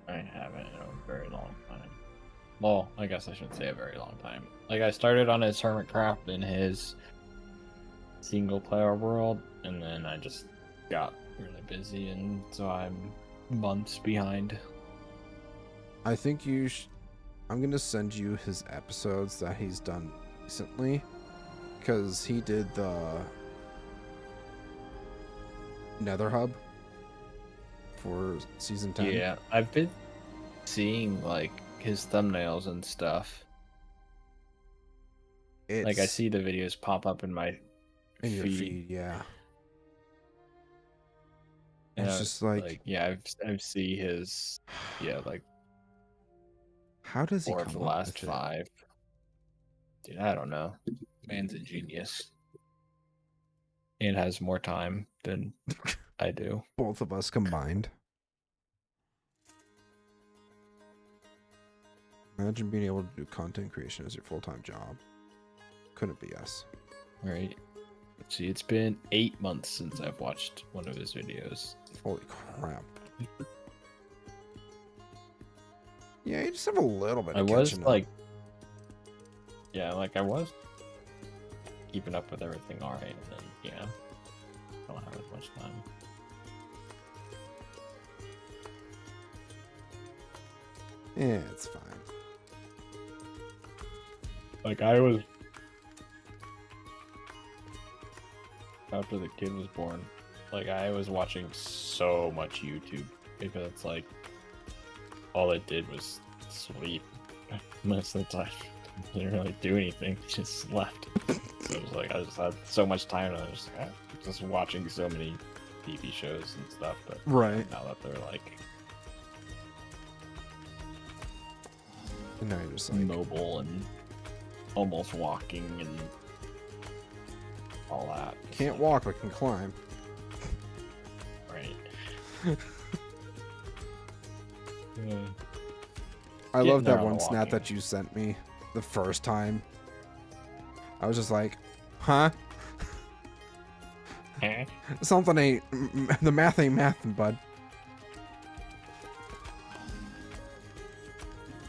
I haven't in a very long time. Well, I guess I shouldn't say a very long time. Like, I started on his Hermitcraft in his single player world, and then I just got really busy, and so I'm months behind. I think you I'm gonna send you his episodes that he's done recently, because he did the Nether Hub for season 10. Yeah, I've been seeing like his thumbnails and stuff. Like, I see the videos pop up in my your feed, yeah. And it's just like yeah, I've see his, yeah, like how does he 4 of come the up last with it? 5. Dude, I don't know. Man's a genius. And has more time than I do. Both of us combined. Imagine being able to do content creation as your full-time job. Couldn't be us. Right. Let's see, it's been 8 months since I've watched one of his videos. Holy crap. Yeah, you just have a little bit of catching up. Yeah, like I was keeping up with everything alright, and then, yeah, I don't have as much time. Yeah, it's fine. Like, I was, after the kid was born, like, I was watching so much YouTube, because it's like, all it did was sleep most of the time. Didn't really do anything, just slept. So it was like, I just had so much time, and I was just watching so many TV shows and stuff, but right now that they're like, and now you're just like mobile and almost walking and all that. Can't walk but can climb. Right. Yeah. I love that there on one the snap walking. that you sent me the first time. I was just like, huh? Something ain't, the math ain't mathin', bud.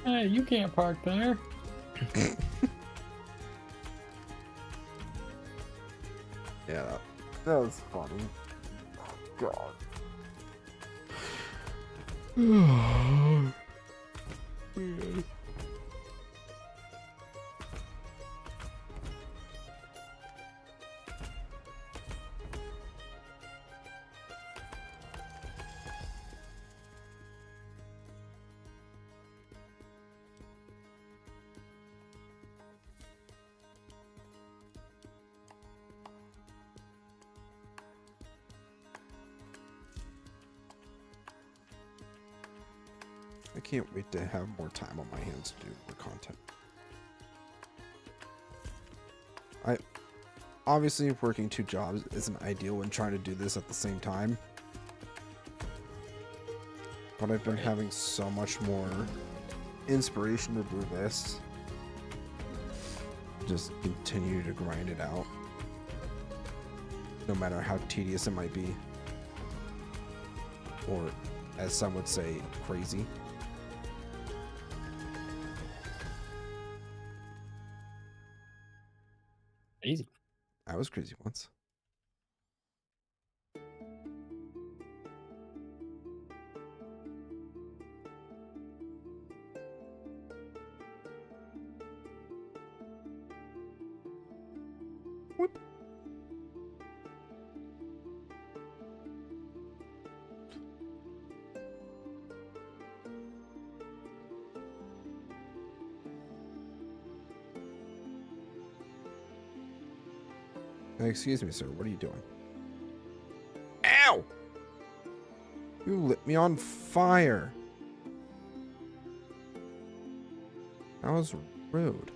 Hey, you can't park there. Yeah, that was funny. God. I can't wait to have more time on my hands to do more content. Obviously, working 2 jobs isn't ideal when trying to do this at the same time. But I've been having so much more inspiration to do this. Just continue to grind it out. No matter how tedious it might be. Or, as some would say, crazy. Easy. I was crazy once. Whoop. Excuse me, sir. What are you doing? Ow! You lit me on fire. That was rude.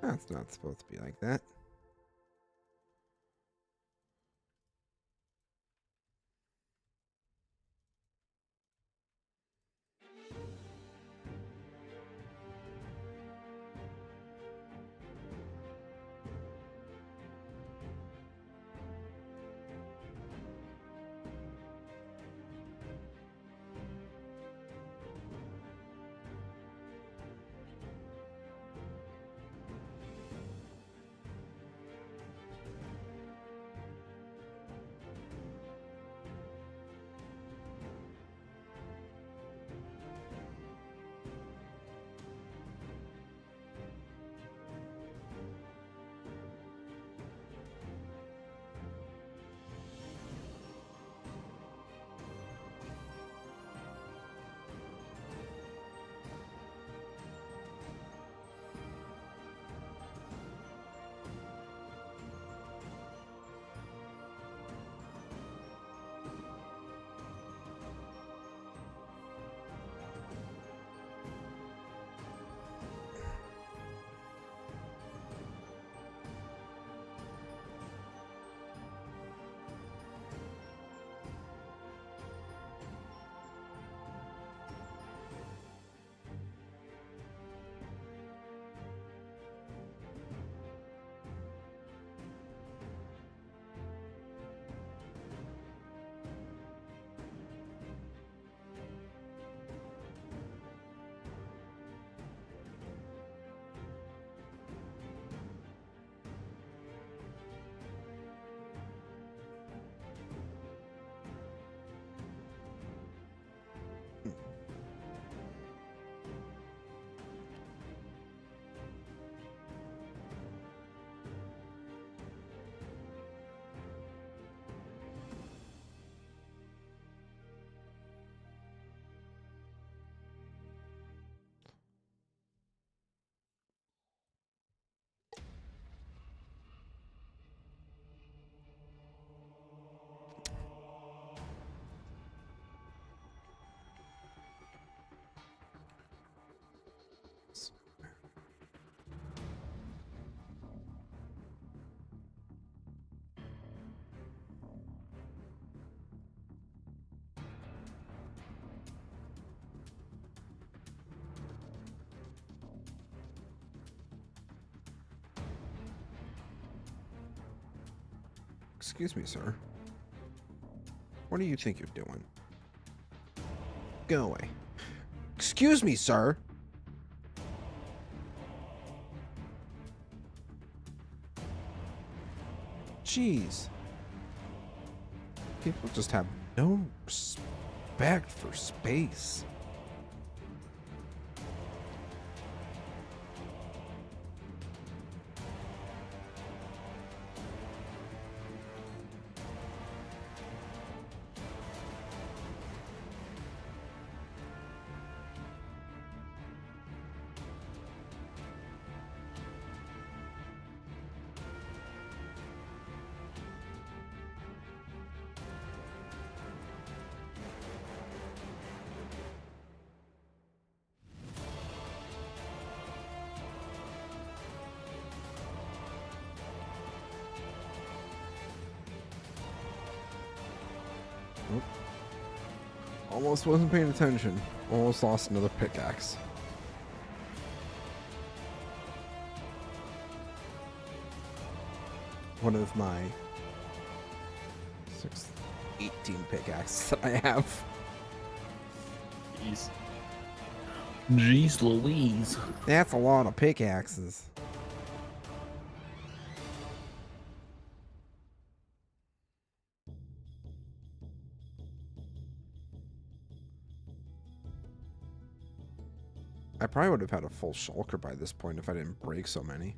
That's not supposed to be like that. Excuse me, sir. What do you think you're doing? Go away. Excuse me, sir. Jeez. People just have no respect for space. Nope. Almost wasn't paying attention. Almost lost another pickaxe. One of my 18 pickaxes that I have. Jeez. Jeez Louise. That's a lot of pickaxes. I probably would have had a full shulker by this point if I didn't break so many.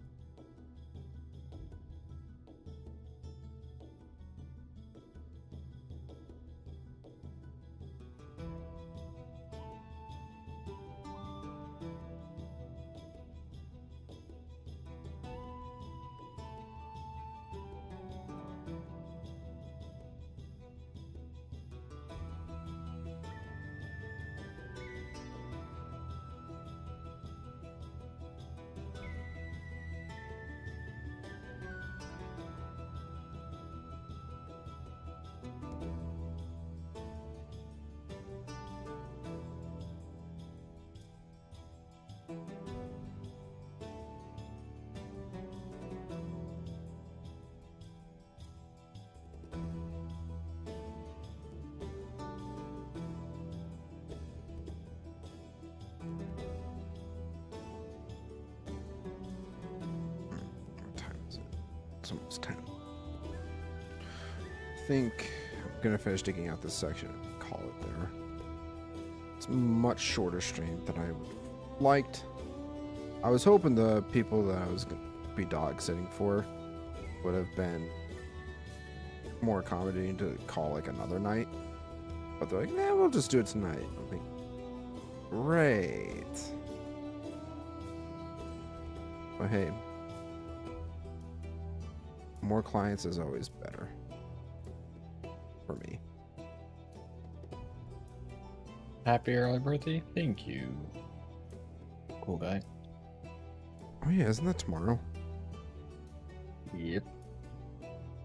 It's almost 10. I think I'm going to finish digging out this section and call it there. It's a much shorter stream than I would have liked. I was hoping the people that I was going to be dog sitting for would have been more accommodating to call like another night. But they're like, nah, we'll just do it tonight. I'm like, great. But hey, more clients is always better. For me. Happy early birthday. Thank you. Cool guy. Oh yeah, isn't that tomorrow? Yep.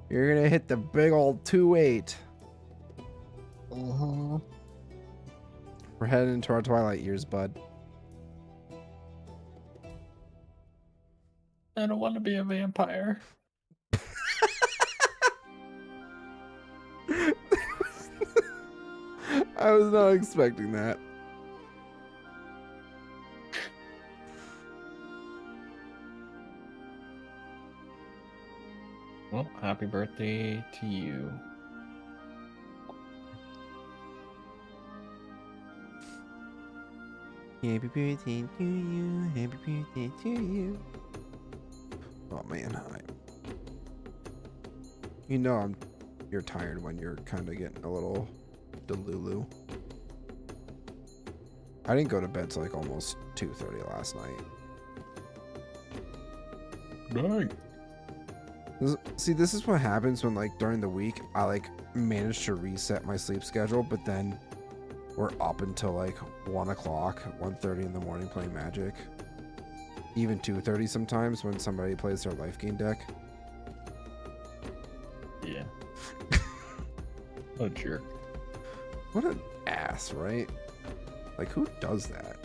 You're gonna hit the big old 2-8. Uh-huh. We're heading into our twilight years, bud. I don't want to be a vampire. I was not expecting that. Well, happy birthday to you. Happy birthday to you. Happy birthday to you. Oh man, you know you're tired when you're kind of getting a little delulu. I didn't go to bed till like almost 2:30 last night. Dang. See, this is what happens when like during the week I like manage to reset my sleep schedule, but then we're up until like 1 o'clock, 1:30 in the morning playing Magic. Even 2:30 sometimes when somebody plays their life gain deck. Yeah. Oh, jerk. What an ass, right? Like, who does that?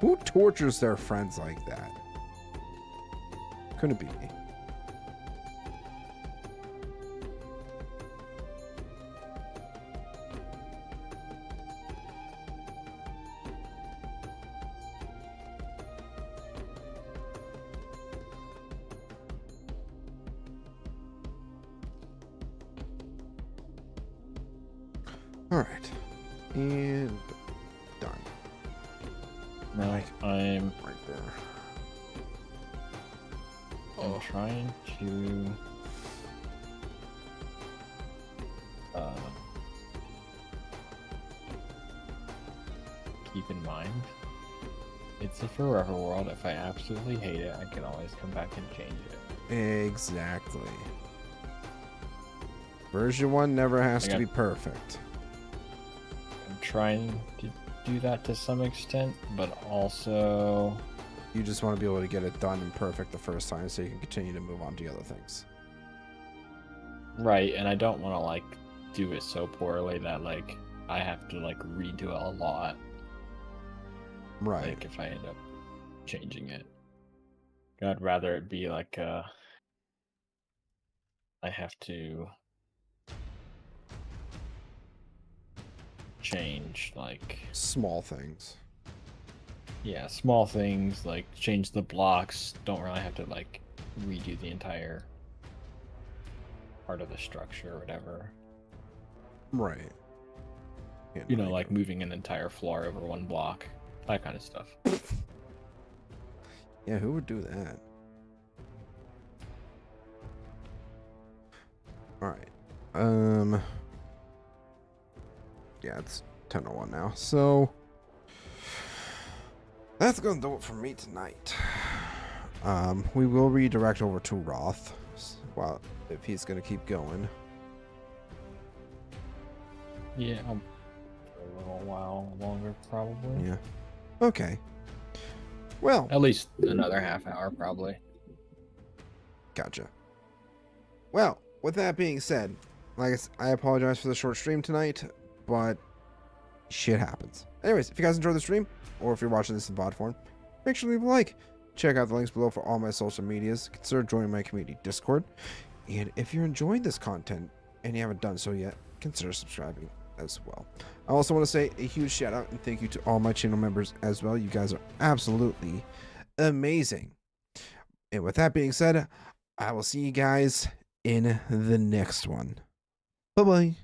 Who tortures their friends like that? Couldn't be me. Alright. And done. Now I'm Right there. I'm trying to keep in mind it's a forever world. If I absolutely hate it, I can always come back and change it. Exactly. Version 1 never has to be perfect. I'm trying to do that to some extent, but also You just want to be able to get it done and perfect the first time so you can continue to move on to other things. right, and I don't want to like do it so poorly that like I have to like redo it a lot. Right. Like if I end up changing it, I'd rather it be like I have to change like Small things. yeah, small things like change the blocks. Don't really have to like redo the entire part of the structure or whatever. Right. Yeah, You no, know, I like get it. moving an entire floor over one block, that kind of stuff. Yeah, who would do that? Alright. Yeah, it's 10:01 now. So that's gonna do it for me tonight. We will redirect over to Roth. Well, if he's gonna keep going. Yeah, for a little while longer probably. Yeah. Okay. Well, At least another half hour probably. gotcha. Well, with that being said, I apologize for the short stream tonight, but shit happens. Anyways, if you guys enjoyed the stream, or if you're watching this in VOD form, make sure to leave a like. Check out the links below for all my social medias. Consider joining my community Discord. And if you're enjoying this content and you haven't done so yet, consider subscribing as well. I also want to say a huge shout out and thank you to all my channel members as well. You guys are absolutely amazing. And with that being said, I will see you guys in the next one. Bye bye.